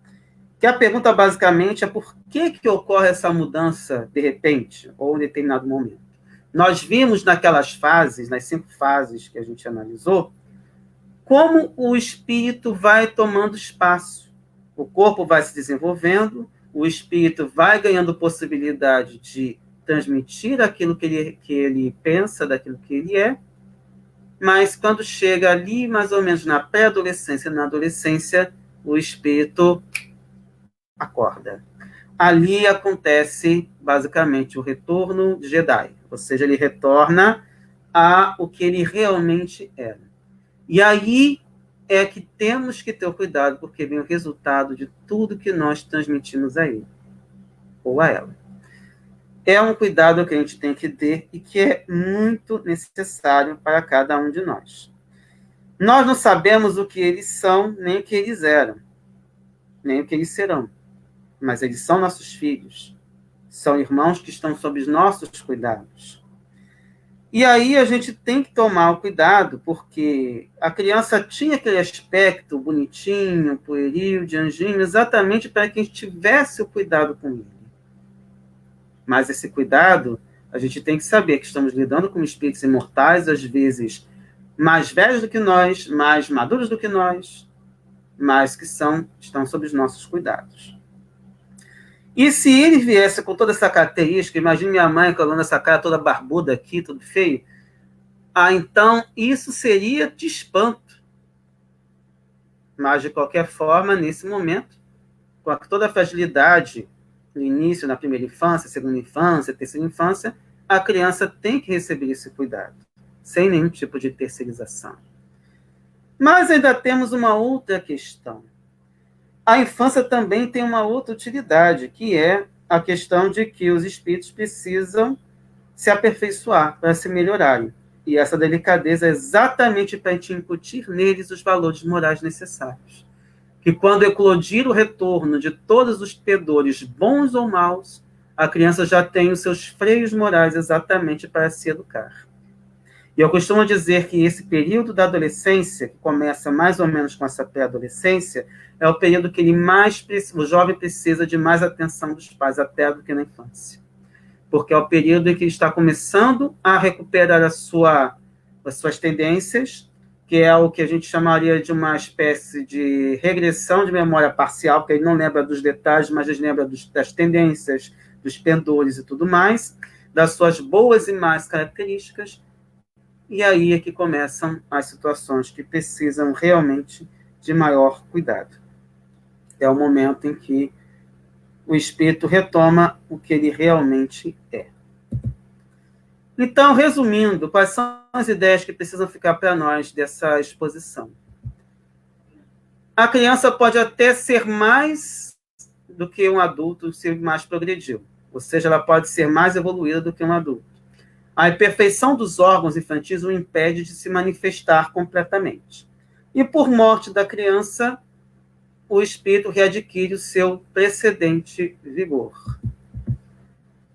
A: Que a pergunta, basicamente, é por que ocorre essa mudança de repente, ou em determinado momento. Nós vimos naquelas fases, nas 5 fases que a gente analisou, como o espírito vai tomando espaço. O corpo vai se desenvolvendo, o espírito vai ganhando possibilidade de transmitir aquilo que ele pensa, daquilo que ele é, mas quando chega ali, mais ou menos na pré-adolescência, na adolescência, o espírito acorda. Ali acontece, basicamente, o retorno de Jedi, ou seja, ele retorna a o que ele realmente era. E aí é que temos que ter cuidado, porque vem o resultado de tudo que nós transmitimos a ele, ou a ela. É um cuidado que a gente tem que ter e que é muito necessário para cada um de nós. Nós não sabemos o que eles são, nem o que eles eram, nem o que eles serão. Mas eles são nossos filhos. São irmãos que estão sob os nossos cuidados. E aí a gente tem que tomar o cuidado, porque a criança tinha aquele aspecto bonitinho, pueril, de anjinho, exatamente para que a gente tivesse o cuidado com ele. Mas esse cuidado, a gente tem que saber que estamos lidando com espíritos imortais, às vezes mais velhos do que nós, mais maduros do que nós, mas que estão sob os nossos cuidados. E se ele viesse com toda essa característica, imagine minha mãe colando essa cara toda barbuda aqui, tudo feio, então isso seria de espanto. Mas, de qualquer forma, nesse momento, com toda a fragilidade no início, na primeira infância, segunda infância, terceira infância, a criança tem que receber esse cuidado, sem nenhum tipo de terceirização. Mas ainda temos uma outra questão. A infância também tem uma outra utilidade, que é a questão de que os espíritos precisam se aperfeiçoar para se melhorarem. E essa delicadeza é exatamente para a gente incutir neles os valores morais necessários. Que quando eclodir o retorno de todos os pedores, bons ou maus, a criança já tem os seus freios morais exatamente para se educar. E eu costumo dizer que esse período da adolescência, que começa mais ou menos com essa pré-adolescência, é o período que o jovem precisa de mais atenção dos pais, até do que na infância. Porque é o período em que ele está começando a recuperar as suas tendências, que é o que a gente chamaria de uma espécie de regressão de memória parcial, porque ele não lembra dos detalhes, mas ele lembra das tendências, dos pendores e tudo mais, das suas boas e más características. E aí é que começam as situações que precisam realmente de maior cuidado. É o momento em que o espírito retoma o que ele realmente é. Então, resumindo, quais são as ideias que precisam ficar para nós dessa exposição? A criança pode até ser mais do que um adulto se mais progrediu. Ou seja, ela pode ser mais evoluída do que um adulto. A imperfeição dos órgãos infantis o impede de se manifestar completamente. E por morte da criança, o espírito readquire o seu precedente vigor.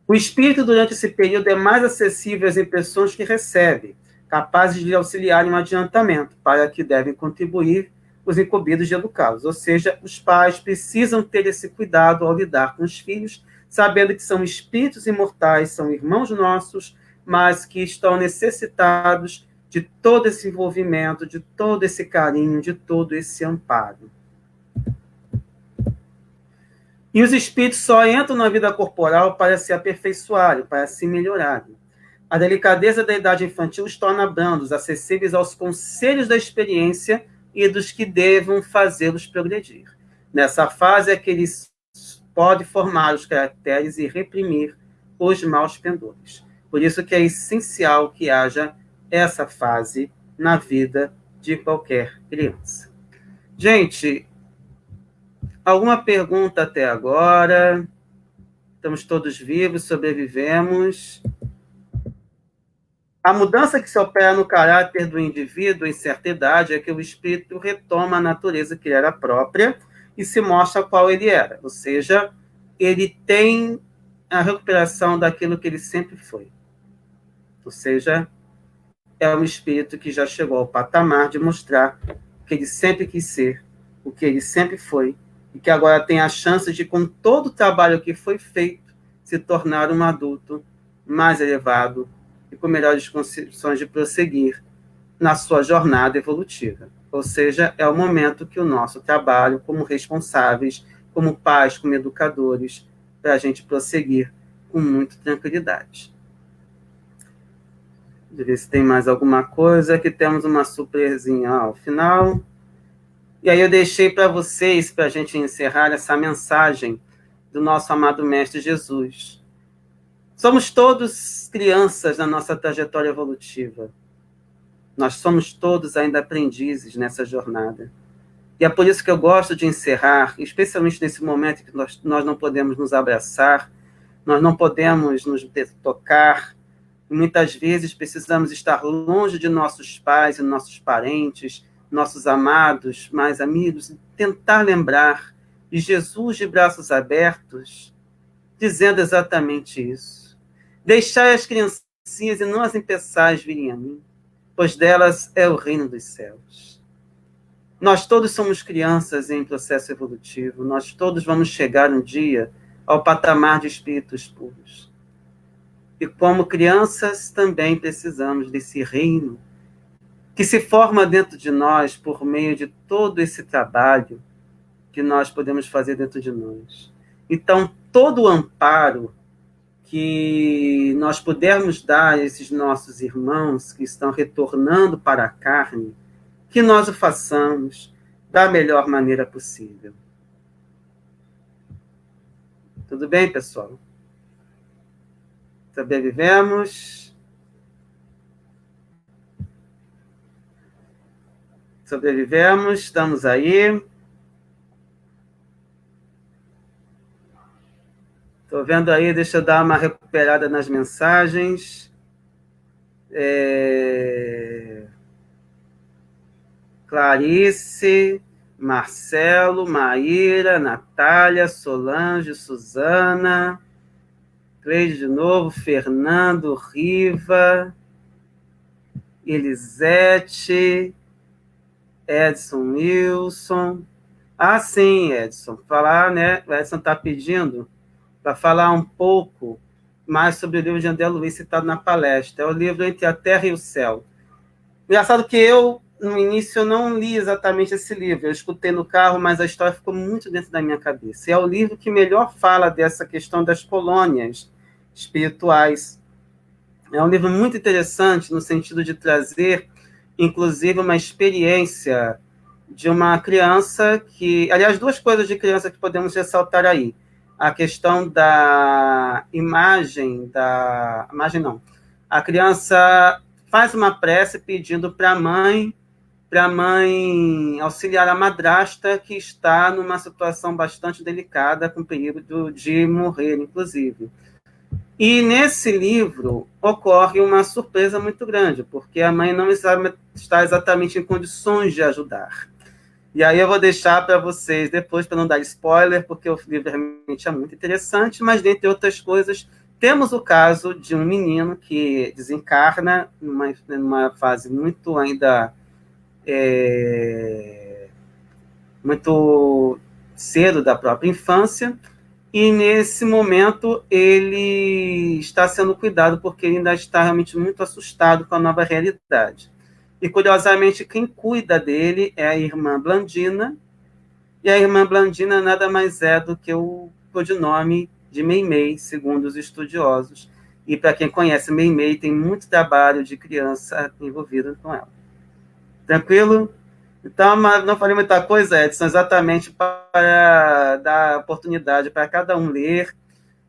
A: O espírito, durante esse período, é mais acessível às impressões que recebe, capazes de lhe auxiliar em um adiantamento, para que devem contribuir os incumbidos de educá-los. Ou seja, os pais precisam ter esse cuidado ao lidar com os filhos, sabendo que são espíritos imortais, são irmãos nossos, mas que estão necessitados de todo esse envolvimento, de todo esse carinho, de todo esse amparo. E os espíritos só entram na vida corporal para se aperfeiçoarem, para se melhorarem. A delicadeza da idade infantil os torna brandos, acessíveis aos conselhos da experiência e dos que devam fazê-los progredir. Nessa fase é que eles podem formar os caracteres e reprimir os maus pendores. Por isso que é essencial que haja essa fase na vida de qualquer criança. Gente, alguma pergunta até agora? Estamos todos vivos, sobrevivemos. A mudança que se opera no caráter do indivíduo em certa idade é que o espírito retoma a natureza que era própria e se mostra qual ele era. Ou seja, ele tem a recuperação daquilo que ele sempre foi. Ou seja, é um espírito que já chegou ao patamar de mostrar o que ele sempre quis ser, o que ele sempre foi, e que agora tem a chance de, com todo o trabalho que foi feito, se tornar um adulto mais elevado e com melhores condições de prosseguir na sua jornada evolutiva. Ou seja, é o momento que o nosso trabalho, como responsáveis, como pais, como educadores, para a gente prosseguir com muita tranquilidade. Deixa eu ver se tem mais alguma coisa. Aqui temos uma surpresinha ao final. E aí eu deixei para vocês, para a gente encerrar essa mensagem do nosso amado Mestre Jesus. Somos todos crianças na nossa trajetória evolutiva. Nós somos todos ainda aprendizes nessa jornada. E é por isso que eu gosto de encerrar, especialmente nesse momento que nós não podemos nos abraçar, nós não podemos nos tocar. Muitas vezes precisamos estar longe de nossos pais e nossos parentes, nossos amados, mais amigos, e tentar lembrar de Jesus de braços abertos, dizendo exatamente isso. Deixai as criancinhas e não as impeçais virem a mim, pois delas é o reino dos céus. Nós todos somos crianças em processo evolutivo, nós todos vamos chegar um dia ao patamar de espíritos puros. E como crianças também precisamos desse reino que se forma dentro de nós por meio de todo esse trabalho que nós podemos fazer dentro de nós. Então, todo o amparo que nós pudermos dar a esses nossos irmãos que estão retornando para a carne, que nós o façamos da melhor maneira possível. Tudo bem, pessoal? Sobrevivemos. Sobrevivemos, estamos aí. Estou vendo aí, deixa eu dar uma recuperada nas mensagens. Clarice, Marcelo, Maíra, Natália, Solange, Suzana, Cleide de novo, Fernando, Riva, Elisete, Edson Wilson. Ah, sim, Edson. Falar, né? O Edson está pedindo para falar um pouco mais sobre o livro de André Luiz citado na palestra. É o livro Entre a Terra e o Céu. Engraçado que eu, no início, eu não li exatamente esse livro. Eu escutei no carro, mas a história ficou muito dentro da minha cabeça. É o livro que melhor fala dessa questão das colônias espirituais. É um livro muito interessante no sentido de trazer, inclusive, uma experiência de uma criança que... Aliás, duas coisas de criança que podemos ressaltar aí. A questão da imagem, a criança faz uma prece pedindo para a mãe auxiliar a madrasta que está numa situação bastante delicada, com perigo de morrer, inclusive. E nesse livro ocorre uma surpresa muito grande, porque a mãe não está exatamente em condições de ajudar. E aí eu vou deixar para vocês depois, para não dar spoiler, porque o livro realmente é muito interessante, mas, dentre outras coisas, temos o caso de um menino que desencarna numa fase muito ainda... muito cedo da própria infância, e nesse momento ele está sendo cuidado porque ele ainda está realmente muito assustado com a nova realidade. E, curiosamente, quem cuida dele é a irmã Blandina, e a irmã Blandina nada mais é do que o codinome de Meimei, segundo os estudiosos. E para quem conhece Meimei, tem muito trabalho de criança envolvido com ela. Tranquilo? Então, não falei muita coisa, Edson, exatamente para dar oportunidade para cada um ler.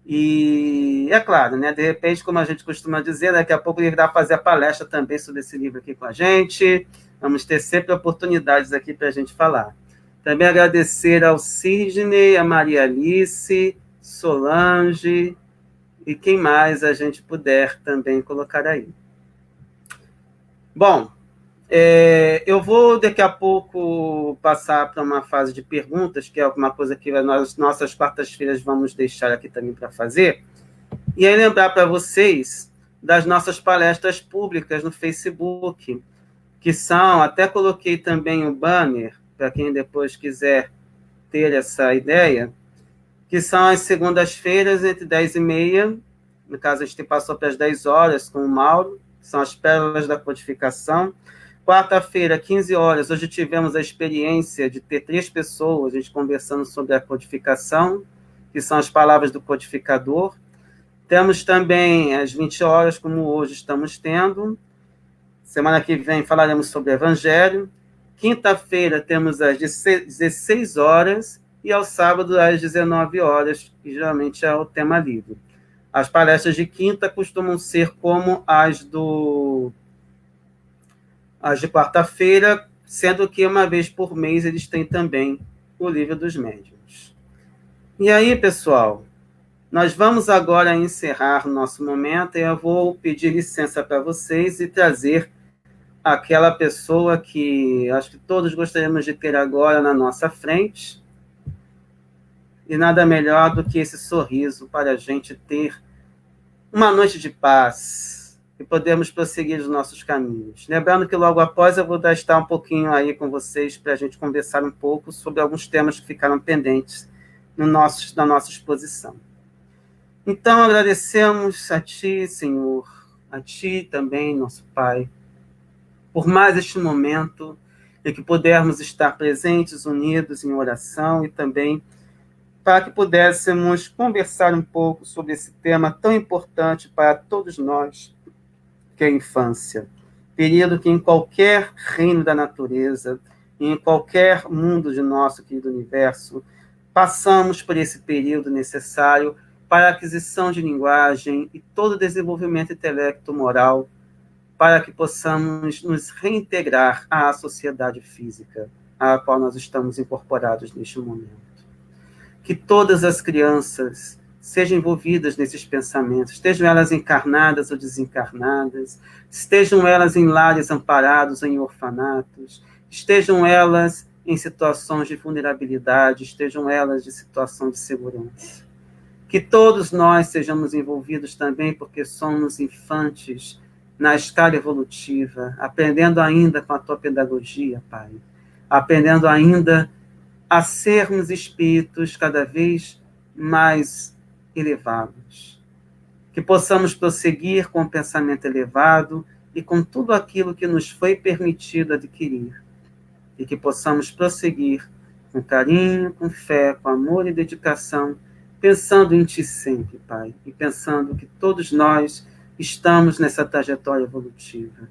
A: E é claro, né? De repente, como a gente costuma dizer, daqui a pouco ele irá fazer a palestra também sobre esse livro aqui com a gente. Vamos ter sempre oportunidades aqui para a gente falar. Também agradecer ao Sidney, a Maria Alice, Solange e quem mais a gente puder também colocar aí. Bom, eu vou daqui a pouco passar para uma fase de perguntas, que é alguma coisa que nós, nossas quartas-feiras, vamos deixar aqui também para fazer. E aí lembrar para vocês das nossas palestras públicas no Facebook, que são, até coloquei também o banner, para quem depois quiser ter essa ideia, que são as segundas-feiras entre 10h30, no caso a gente passou para as 10 horas com o Mauro, que são as pérolas da codificação. Quarta-feira, 15 horas, hoje tivemos a experiência de ter 3 pessoas, a gente conversando sobre a codificação, que são as palavras do codificador. Temos também às 20 horas, como hoje estamos tendo. Semana que vem falaremos sobre o Evangelho. Quinta-feira temos às 16 horas e ao sábado às 19 horas, que geralmente é o tema livre. As palestras de quinta costumam ser como as de quarta-feira, sendo que uma vez por mês eles têm também o Livro dos Médiuns. E aí, pessoal, nós vamos agora encerrar nosso momento e eu vou pedir licença para vocês e trazer aquela pessoa que acho que todos gostaríamos de ter agora na nossa frente. E nada melhor do que esse sorriso para a gente ter uma noite de paz e podermos prosseguir os nossos caminhos. Lembrando que logo após eu vou estar um pouquinho aí com vocês para a gente conversar um pouco sobre alguns temas que ficaram pendentes na nossa exposição. Então, agradecemos a Ti, Senhor, a Ti também, nosso Pai, por mais este momento em que pudermos estar presentes, unidos em oração e também para que pudéssemos conversar um pouco sobre esse tema tão importante para todos nós, que é a infância. Período que em qualquer reino da natureza, em qualquer mundo de nosso querido universo, passamos por esse período necessário para a aquisição de linguagem e todo o desenvolvimento intelecto-moral, para que possamos nos reintegrar à sociedade física, à qual nós estamos incorporados neste momento. Que todas as crianças sejam envolvidas nesses pensamentos, estejam elas encarnadas ou desencarnadas, estejam elas em lares amparados ou em orfanatos, estejam elas em situações de vulnerabilidade, estejam elas em situação de segurança. Que todos nós sejamos envolvidos também, porque somos infantes na escala evolutiva, aprendendo ainda com a tua pedagogia, Pai, aprendendo ainda a sermos espíritos cada vez mais elevados. Que possamos prosseguir com o pensamento elevado e com tudo aquilo que nos foi permitido adquirir. E que possamos prosseguir com carinho, com fé, com amor e dedicação, pensando em Ti sempre, Pai, e pensando que todos nós estamos nessa trajetória evolutiva.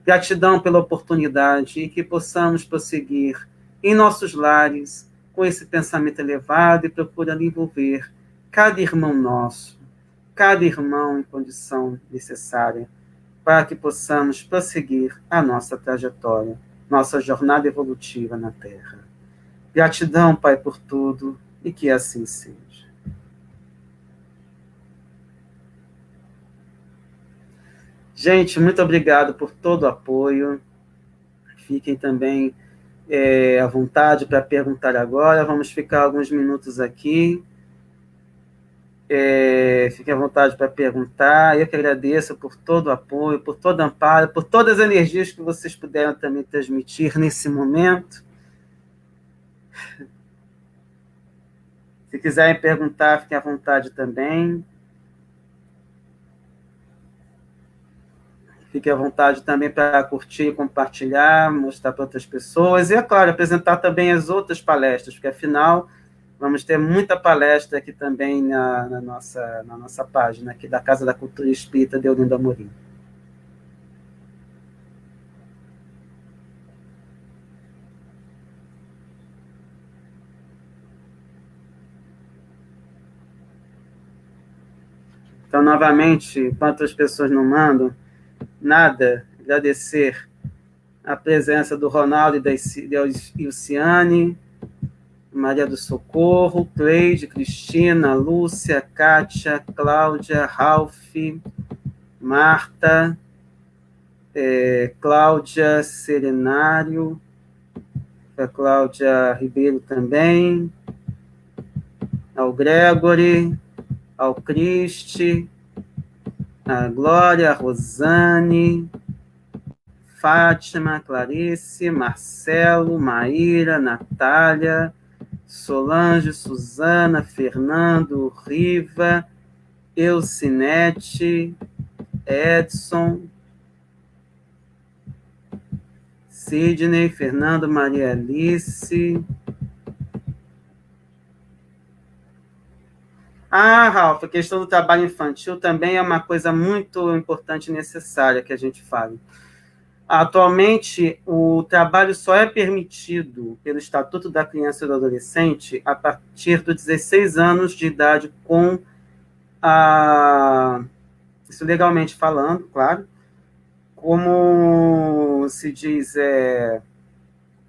A: Gratidão pela oportunidade e que possamos prosseguir em nossos lares com esse pensamento elevado e procurando envolver cada irmão nosso, cada irmão em condição necessária, para que possamos prosseguir a nossa trajetória, nossa jornada evolutiva na Terra. Gratidão, Pai, por tudo e que assim seja. Gente, muito obrigado por todo o apoio. Fiquem também à vontade para perguntar agora. Vamos ficar alguns minutos aqui. Fiquem à vontade para perguntar. Eu que agradeço por todo o apoio, por todo o amparo, por todas as energias que vocês puderam também transmitir nesse momento. Se quiserem perguntar, fiquem à vontade também. Fique à vontade também para curtir, compartilhar, mostrar para outras pessoas. E, é claro, apresentar também as outras palestras, porque, afinal, vamos ter muita palestra aqui também na nossa página, aqui da Casa da Cultura Espírita de Olinda Amorim. Então, novamente, enquanto as pessoas não mandam nada, agradecer a presença do Ronaldo e da Ilciane, Maria do Socorro, Cleide, Cristina, Lúcia, Kátia, Cláudia, Ralph, Marta, Cláudia Serenário, a Cláudia Ribeiro também, ao Gregory, ao Cristi, a Glória, a Rosane, Fátima, Clarice, Marcelo, Maíra, Natália, Solange, Suzana, Fernando, Riva, Eucinete, Edson, Sidney, Fernando, Maria Alice. Ralf, a questão do trabalho infantil também é uma coisa muito importante e necessária que a gente fale. Atualmente, o trabalho só é permitido pelo Estatuto da Criança e do Adolescente a partir dos 16 anos de idade, isso legalmente falando, claro, como se diz,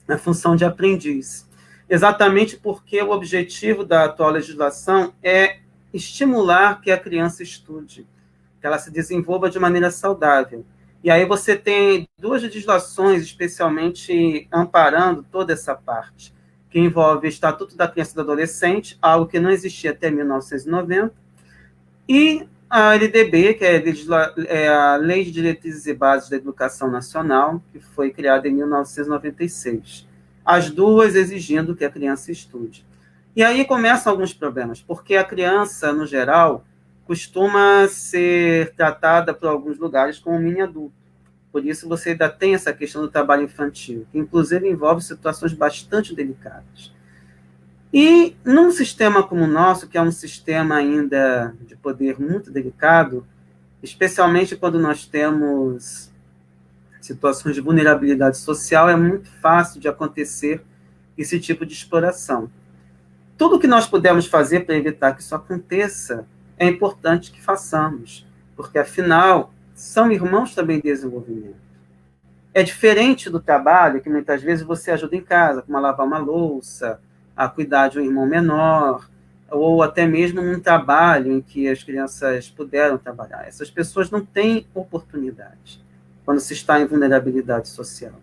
A: a função de aprendiz. Exatamente porque o objetivo da atual legislação é estimular que a criança estude, que ela se desenvolva de maneira saudável. E aí você tem duas legislações especialmente amparando toda essa parte, que envolve o Estatuto da Criança e do Adolescente, algo que não existia até 1990, e a LDB, que é a Lei de Diretrizes e Bases da Educação Nacional, que foi criada em 1996. As duas exigindo que a criança estude. E aí começam alguns problemas, porque a criança, no geral, costuma ser tratada por alguns lugares como mini adulto. Por isso você ainda tem essa questão do trabalho infantil, que inclusive envolve situações bastante delicadas. E num sistema como o nosso, que é um sistema ainda de poder muito delicado, especialmente quando nós temos situações de vulnerabilidade social, é muito fácil de acontecer esse tipo de exploração. Tudo que nós pudermos fazer para evitar que isso aconteça, é importante que façamos, porque, afinal, são irmãos também em desenvolvimento. É diferente do trabalho, que muitas vezes você ajuda em casa, como a lavar uma louça, a cuidar de um irmão menor, ou até mesmo num trabalho em que as crianças puderam trabalhar. Essas pessoas não têm oportunidade quando se está em vulnerabilidade social.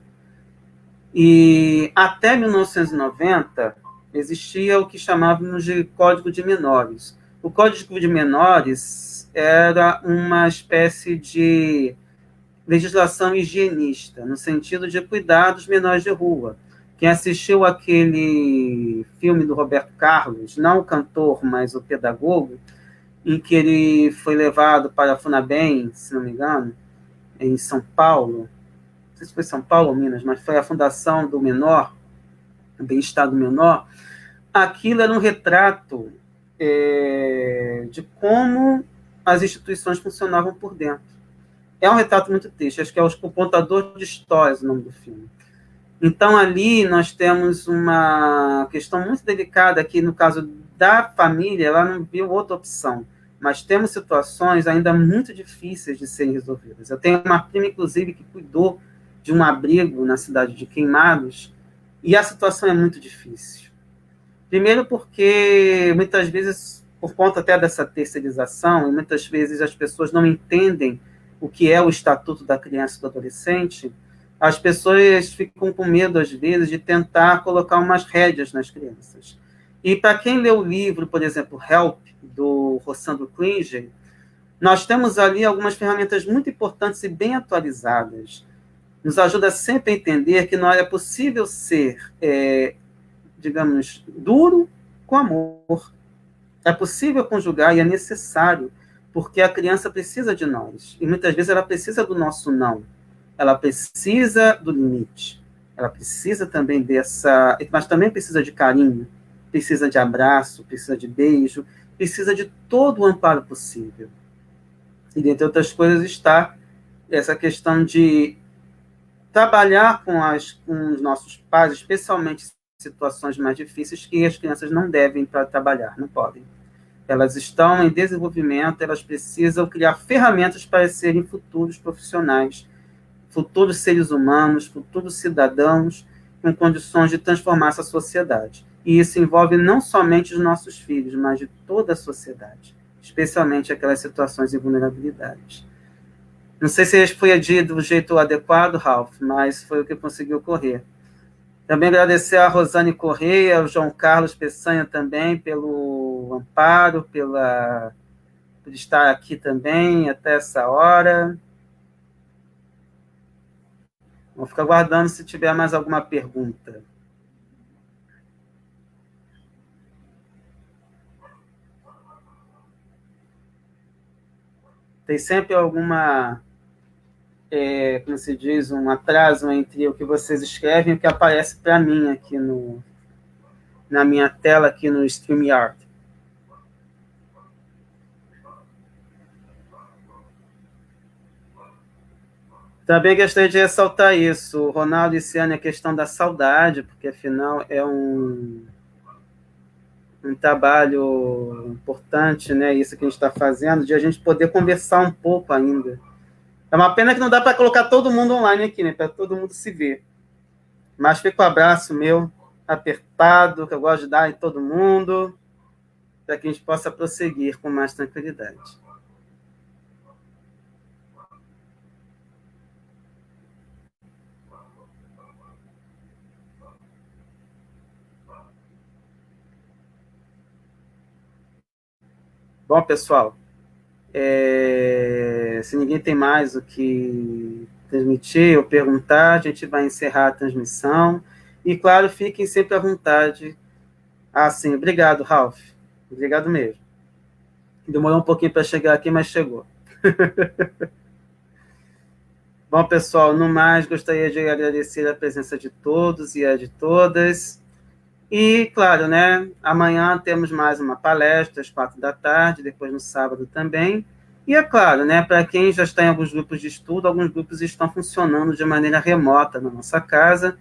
A: E até 1990, existia o que chamávamos de Código de Menores. O Código de Menores era uma espécie de legislação higienista, no sentido de cuidar dos menores de rua. Quem assistiu aquele filme do Roberto Carlos, não o cantor, mas o pedagogo, em que ele foi levado para a FUNABEM, se não me engano, em São Paulo, não sei se foi São Paulo ou Minas, mas foi a Fundação do Menor, o Bem-Estar do Menor. Aquilo era um retrato de como as instituições funcionavam por dentro. É um retrato muito triste, acho que é o Contador de Histórias o nome do filme. Então, ali nós temos uma questão muito delicada, que no caso da família, ela não viu outra opção, mas temos situações ainda muito difíceis de serem resolvidas. Eu tenho uma prima, inclusive, que cuidou de um abrigo na cidade de Queimados, e a situação é muito difícil. Primeiro porque, muitas vezes, por conta até dessa terceirização, e muitas vezes as pessoas não entendem o que é o Estatuto da Criança e do Adolescente, as pessoas ficam com medo, às vezes, de tentar colocar umas rédeas nas crianças. E para quem lê o livro, por exemplo, Help, do Rossandro Klinger, nós temos ali algumas ferramentas muito importantes e bem atualizadas. Nos ajuda sempre a entender que não é possível ser, digamos, duro com amor. É possível conjugar e é necessário, porque a criança precisa de nós. E muitas vezes ela precisa do nosso não. Ela precisa do limite. Ela precisa também dessa... Mas também precisa de carinho, precisa de abraço, precisa de beijo, precisa de todo o amparo possível. E, dentre outras coisas, está essa questão de trabalhar com os nossos pais, especialmente em situações mais difíceis, que as crianças não devem para trabalhar, não podem. Elas estão em desenvolvimento, elas precisam criar ferramentas para serem futuros profissionais, futuros seres humanos, futuros cidadãos, com condições de transformar essa sociedade. E isso envolve não somente os nossos filhos, mas de toda a sociedade, especialmente aquelas situações de vulnerabilidade. Não sei se foi do jeito adequado, Ralph, mas foi o que conseguiu ocorrer. Também agradecer a Rosane Correia, ao João Carlos Peçanha também, pelo amparo, por estar aqui também até essa hora. Vou ficar aguardando se tiver mais alguma pergunta. Tem sempre alguma, como se diz, um atraso entre o que vocês escrevem e o que aparece para mim aqui na minha tela aqui no StreamYard. Também gostaria de ressaltar isso, Ronaldo e Ciane, a questão da saudade, porque afinal é um trabalho importante, né? Isso que a gente está fazendo, de a gente poder conversar um pouco ainda. É uma pena que não dá para colocar todo mundo online aqui, né? Para todo mundo se ver. Mas fica o abraço meu, apertado, que eu gosto de dar em todo mundo, para que a gente possa prosseguir com mais tranquilidade. Bom, pessoal, se ninguém tem mais o que transmitir ou perguntar, a gente vai encerrar a transmissão. E, claro, fiquem sempre à vontade. Sim, obrigado, Ralph. Obrigado mesmo. Demorou um pouquinho para chegar aqui, mas chegou. Bom, pessoal, no mais, gostaria de agradecer a presença de todos e a de todas. E, claro, né, amanhã temos mais uma palestra às 4 da tarde, depois no sábado também. E, é claro, né, para quem já está em alguns grupos de estudo, alguns grupos estão funcionando de maneira remota na nossa casa,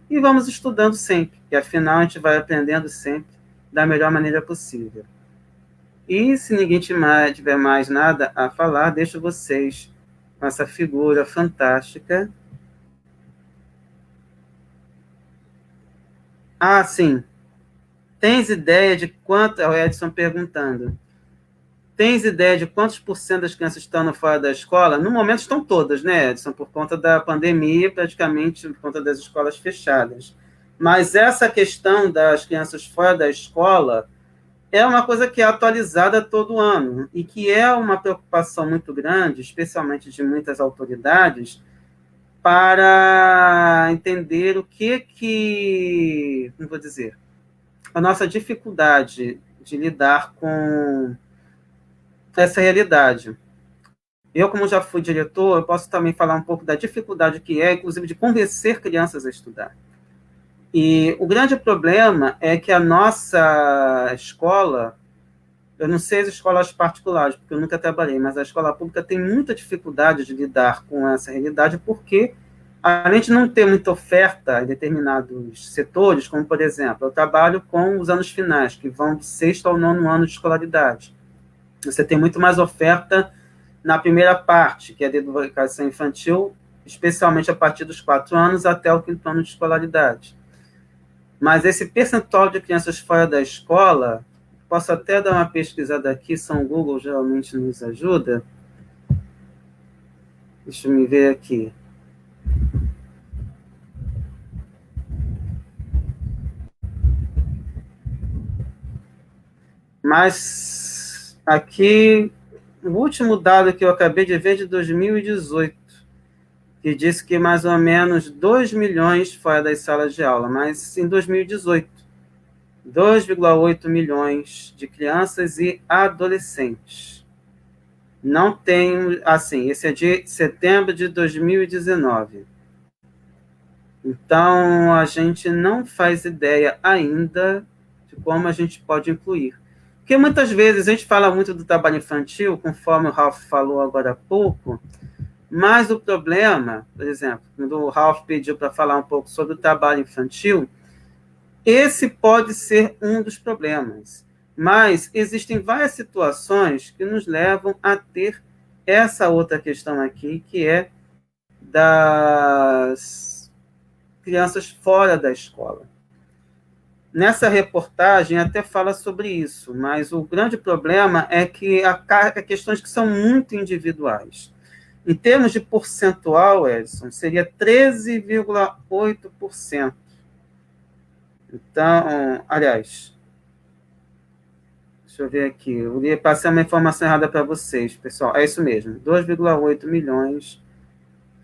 A: e vamos estudando sempre, que afinal a gente vai aprendendo sempre da melhor maneira possível. E se ninguém tiver mais nada a falar, deixo vocês com essa figura fantástica. Sim. Tens ideia de quanto... É o Edson perguntando. Tens ideia de quantos por cento das crianças estão fora da escola? No momento estão todas, né, Edson? Por conta da pandemia, praticamente por conta das escolas fechadas. Mas essa questão das crianças fora da escola é uma coisa que é atualizada todo ano e que é uma preocupação muito grande, especialmente de muitas autoridades, para entender o como vou dizer, a nossa dificuldade de lidar com essa realidade. Eu, como já fui diretor, eu posso também falar um pouco da dificuldade que é, inclusive, de convencer crianças a estudar. E o grande problema é que a nossa escola, eu não sei as escolas particulares, porque eu nunca trabalhei, mas a escola pública tem muita dificuldade de lidar com essa realidade, porque, além de não ter muita oferta em determinados setores, como, por exemplo, eu trabalho com os anos finais, que vão do 6º ao 9º ano de escolaridade. Você tem muito mais oferta na primeira parte, que é a de educação infantil, especialmente a partir dos 4 anos até o 5º ano de escolaridade. Mas esse percentual de crianças fora da escola, posso até dar uma pesquisada aqui, São Google geralmente nos ajuda. Deixa eu me ver aqui. Mas aqui, o último dado que eu acabei de ver é de 2018, que disse que mais ou menos 2 milhões fora das salas de aula, mas em 2018. 2,8 milhões de crianças e adolescentes. Não tem, assim, esse é de setembro de 2019. Então, a gente não faz ideia ainda de como a gente pode incluir. Porque muitas vezes a gente fala muito do trabalho infantil, conforme o Ralph falou agora há pouco, mas o problema, por exemplo, quando o Ralph pediu para falar um pouco sobre o trabalho infantil, esse pode ser um dos problemas. Mas existem várias situações que nos levam a ter essa outra questão aqui, que é das crianças fora da escola. Nessa reportagem até fala sobre isso, mas o grande problema é que há questões que são muito individuais. Em termos de percentual, Edson, seria 13,8%. Então, aliás, deixa eu ver aqui, eu passei uma informação errada para vocês, pessoal. É isso mesmo, 2,8 milhões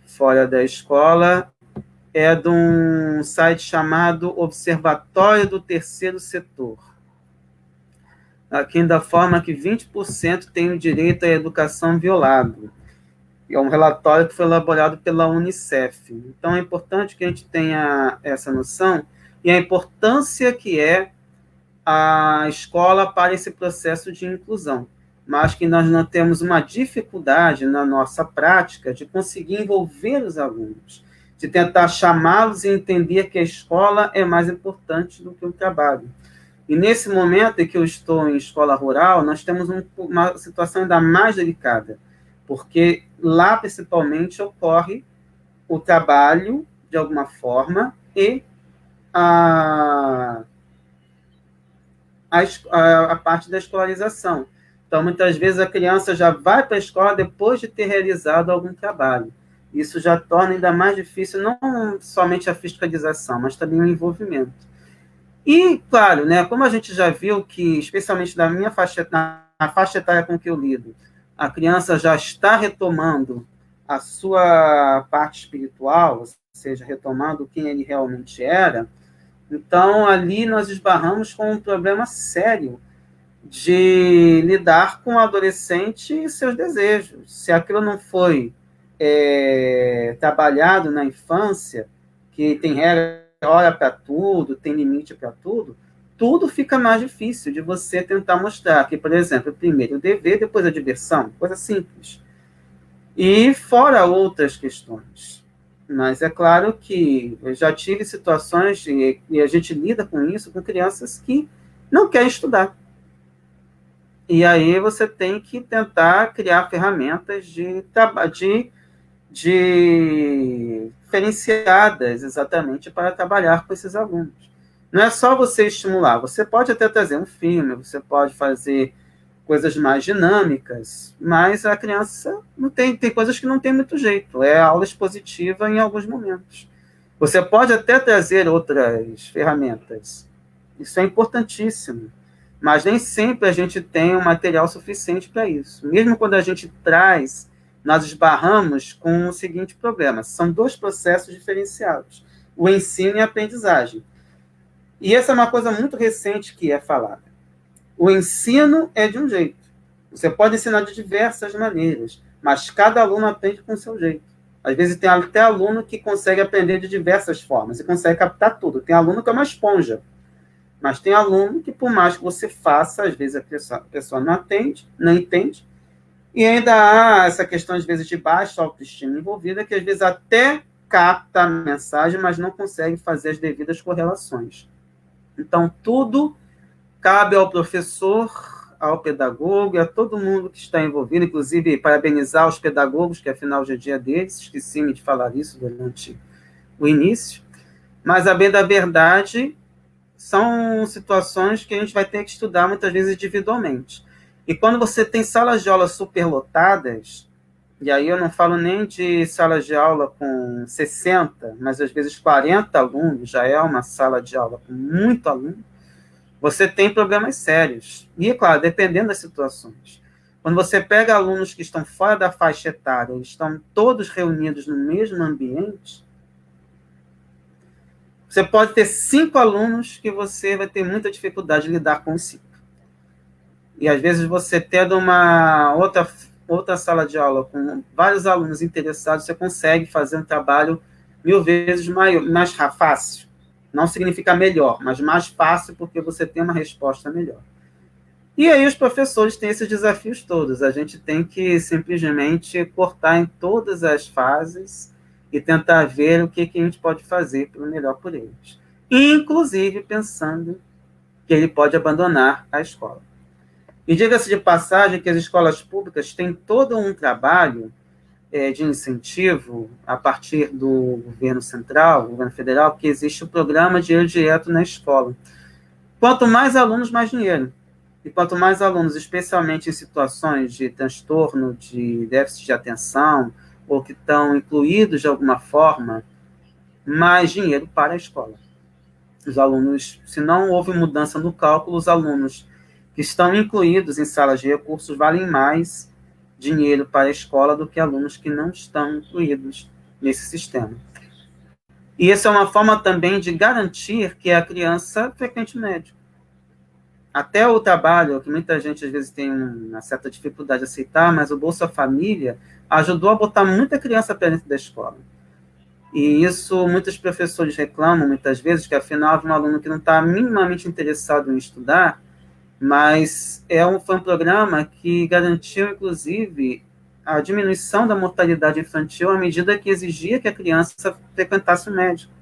A: fora da escola. É de um site chamado Observatório do Terceiro Setor. Aqui ainda forma que 20% tem o direito à educação violado. É um relatório que foi elaborado pela Unicef. Então, é importante que a gente tenha essa noção e a importância que é a escola para esse processo de inclusão. Mas que nós não temos uma dificuldade na nossa prática de conseguir envolver os alunos, de tentar chamá-los e entender que a escola é mais importante do que o trabalho. E nesse momento em que eu estou em escola rural, nós temos uma situação ainda mais delicada, porque lá, principalmente, ocorre o trabalho, de alguma forma, e a parte da escolarização. Então, muitas vezes, a criança já vai para a escola depois de ter realizado algum trabalho. Isso já torna ainda mais difícil, não somente a fiscalização, mas também o envolvimento. E, claro, né, como a gente já viu que, especialmente na faixa etária com que eu lido, a criança já está retomando a sua parte espiritual, ou seja, retomando quem ele realmente era, então ali nós esbarramos com um problema sério de lidar com o adolescente e seus desejos. Se aquilo não foi trabalhado na infância, que tem regra, hora para tudo, tem limite para tudo, tudo fica mais difícil de você tentar mostrar que, por exemplo, primeiro o dever, depois a diversão, coisa simples. E fora outras questões. Mas é claro que eu já tive situações, e a gente lida com isso, com crianças que não querem estudar. E aí você tem que tentar criar ferramentas diferenciadas exatamente para trabalhar com esses alunos. Não é só você estimular, você pode até trazer um filme, você pode fazer coisas mais dinâmicas, mas a criança não tem coisas que não tem muito jeito, é aula expositiva em alguns momentos. Você pode até trazer outras ferramentas, isso é importantíssimo, mas nem sempre a gente tem um material suficiente para isso. Mesmo quando a gente traz, nós esbarramos com o seguinte problema, são dois processos diferenciados, o ensino e a aprendizagem. E essa é uma coisa muito recente que é falada. O ensino é de um jeito. Você pode ensinar de diversas maneiras, mas cada aluno aprende com o seu jeito. Às vezes tem até aluno que consegue aprender de diversas formas e consegue captar tudo. Tem aluno que é uma esponja, mas tem aluno que, por mais que você faça, às vezes a pessoa não entende, e ainda há essa questão, às vezes, de baixa autoestima envolvida, que às vezes até capta a mensagem, mas não consegue fazer as devidas correlações. Então, tudo cabe ao professor, ao pedagogo e a todo mundo que está envolvido, inclusive parabenizar os pedagogos, que afinal hoje é dia deles, esqueci-me de falar isso durante o início, mas a bem da verdade são situações que a gente vai ter que estudar muitas vezes individualmente. E quando você tem salas de aula superlotadas, e aí eu não falo nem de salas de aula com 60, mas às vezes 40 alunos, já é uma sala de aula com muito aluno, você tem problemas sérios. E, é claro, dependendo das situações. Quando você pega alunos que estão fora da faixa etária, estão todos reunidos no mesmo ambiente, Você pode ter 5 alunos que você vai ter muita dificuldade de lidar com os 5. E às vezes você tendo uma outra sala de aula com vários alunos interessados, você consegue fazer um trabalho 1000 vezes mais fácil. Não significa melhor, mas mais fácil porque você tem uma resposta melhor. E aí os professores têm esses desafios todos. A gente tem que simplesmente cortar em todas as fases e tentar ver o que a gente pode fazer pelo melhor por eles. Inclusive pensando que ele pode abandonar a escola. E diga-se de passagem que as escolas públicas têm todo um trabalho de incentivo a partir do governo central, governo federal, que existe o programa Dinheiro Direto na Escola. Quanto mais alunos, mais dinheiro. E quanto mais alunos, especialmente em situações de transtorno, de déficit de atenção, ou que estão incluídos de alguma forma, mais dinheiro para a escola. Os alunos, se não houve mudança no cálculo, os alunos que estão incluídos em salas de recursos valem mais dinheiro para a escola do que alunos que não estão incluídos nesse sistema. E essa é uma forma também de garantir que a criança frequente médico. Até o trabalho, que muita gente às vezes tem uma certa dificuldade de aceitar, mas o Bolsa Família ajudou a botar muita criança para dentro da escola. E isso muitos professores reclamam muitas vezes, que afinal é um aluno que não está minimamente interessado em estudar, mas foi um programa que garantiu, inclusive, a diminuição da mortalidade infantil à medida que exigia que a criança frequentasse o médico,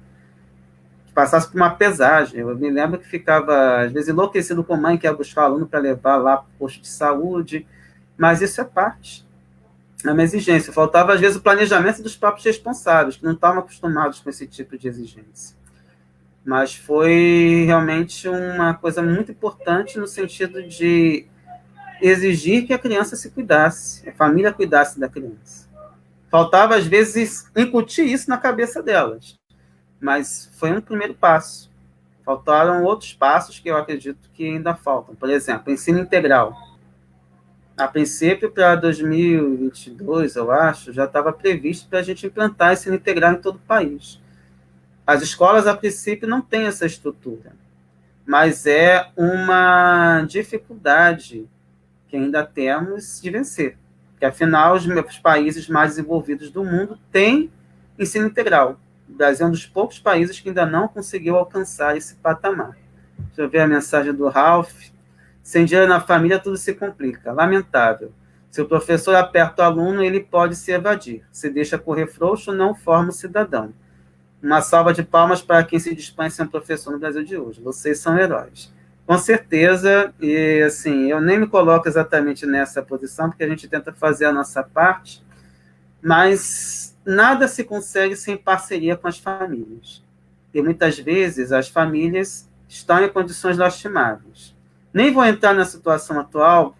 A: que passasse por uma pesagem. Eu me lembro que ficava, às vezes, enlouquecido com a mãe que ia buscar o aluno para levar lá para o posto de saúde, mas isso é parte. É uma exigência. Faltava, às vezes, o planejamento dos próprios responsáveis, que não estavam acostumados com esse tipo de exigência. Mas foi realmente uma coisa muito importante no sentido de exigir que a criança se cuidasse, a família cuidasse da criança. Faltava, às vezes, incutir isso na cabeça delas, mas foi um primeiro passo. Faltaram outros passos que eu acredito que ainda faltam. Por exemplo, ensino integral. A princípio, para 2022, eu acho, já estava previsto para a gente implantar ensino integral em todo o país. As escolas, a princípio, não têm essa estrutura, mas é uma dificuldade que ainda temos de vencer, porque afinal os países mais desenvolvidos do mundo têm ensino integral. O Brasil é um dos poucos países que ainda não conseguiu alcançar esse patamar. Deixa eu ver a mensagem do Ralph. Sem dinheiro na família, tudo se complica. Lamentável. Se o professor aperta o aluno, ele pode se evadir. Se deixa correr frouxo, não forma o cidadão. Uma salva de palmas para quem se dispõe a ser um professor no Brasil de hoje. Vocês são heróis. Com certeza, e assim, eu nem me coloco exatamente nessa posição, porque a gente tenta fazer a nossa parte, mas nada se consegue sem parceria com as famílias. E muitas vezes as famílias estão em condições lastimáveis. Nem vou entrar na situação atual,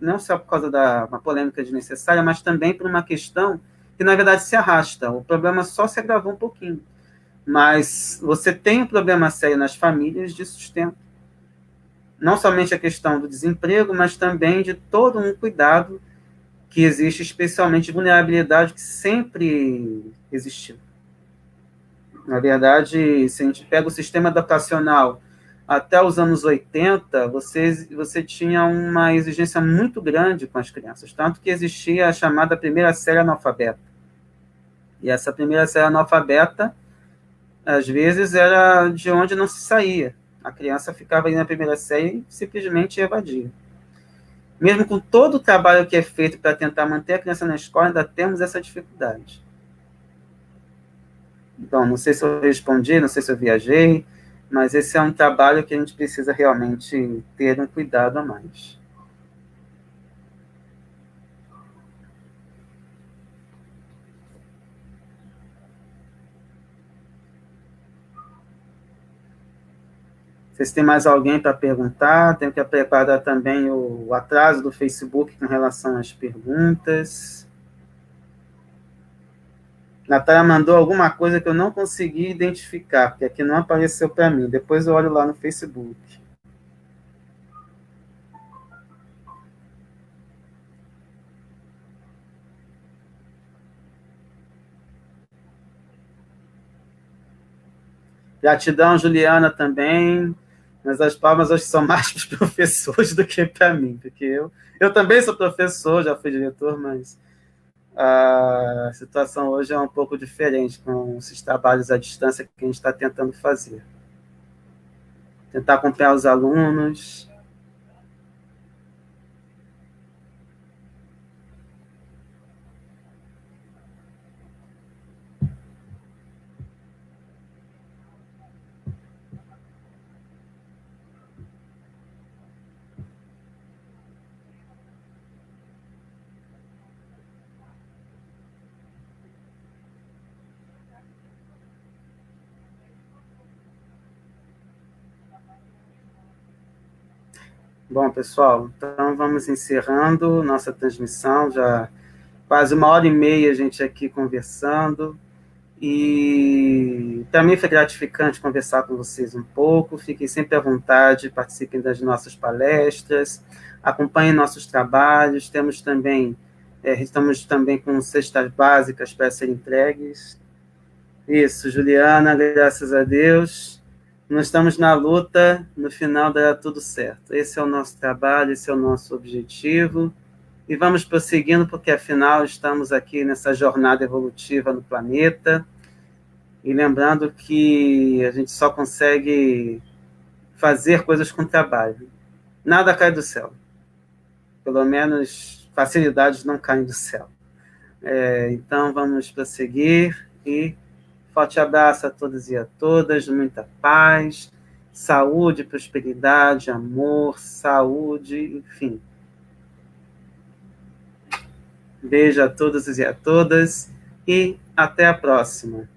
A: não só por causa da uma polêmica desnecessária, mas também por uma questão que, na verdade, se arrasta. O problema só se agravou um pouquinho. Mas você tem um problema sério nas famílias de sustento. Não somente a questão do desemprego, mas também de todo um cuidado que existe, especialmente de vulnerabilidade que sempre existiu. Na verdade, se a gente pega o sistema educacional até os anos 80, você tinha uma exigência muito grande com as crianças, tanto que existia a chamada primeira série analfabeta. E essa primeira série analfabeta, às vezes, era de onde não se saía. A criança ficava ali na primeira série e simplesmente evadia. Mesmo com todo o trabalho que é feito para tentar manter a criança na escola, ainda temos essa dificuldade. Então, não sei se eu respondi, não sei se eu viajei, mas esse é um trabalho que a gente precisa realmente ter um cuidado a mais. Vocês têm mais alguém para perguntar? Tenho que preparar também o atraso do Facebook com relação às perguntas. Natália mandou alguma coisa que eu não consegui identificar, porque aqui não apareceu para mim. Depois eu olho lá no Facebook. Gratidão, Juliana, também. Mas as palmas hoje são mais para os professores do que para mim, porque eu também sou professor, já fui diretor, mas a situação hoje é um pouco diferente com esses trabalhos à distância que a gente está tentando fazer. Tentar acompanhar os alunos. Bom, pessoal, então vamos encerrando nossa transmissão, já quase 1h30 a gente aqui conversando, e também foi gratificante conversar com vocês um pouco. Fiquem sempre à vontade, participem das nossas palestras, acompanhem nossos trabalhos, estamos também com cestas básicas para serem entregues. Isso, Juliana, graças a Deus. Nós estamos na luta, no final dará tudo certo. Esse é o nosso trabalho, esse é o nosso objetivo. E vamos prosseguindo, porque afinal estamos aqui nessa jornada evolutiva no planeta. E lembrando que a gente só consegue fazer coisas com trabalho. Nada cai do céu. Pelo menos facilidades não caem do céu. Então vamos prosseguir e forte abraço a todos e a todas, muita paz, saúde, prosperidade, amor, saúde, enfim. Beijo a todos e a todas e até a próxima.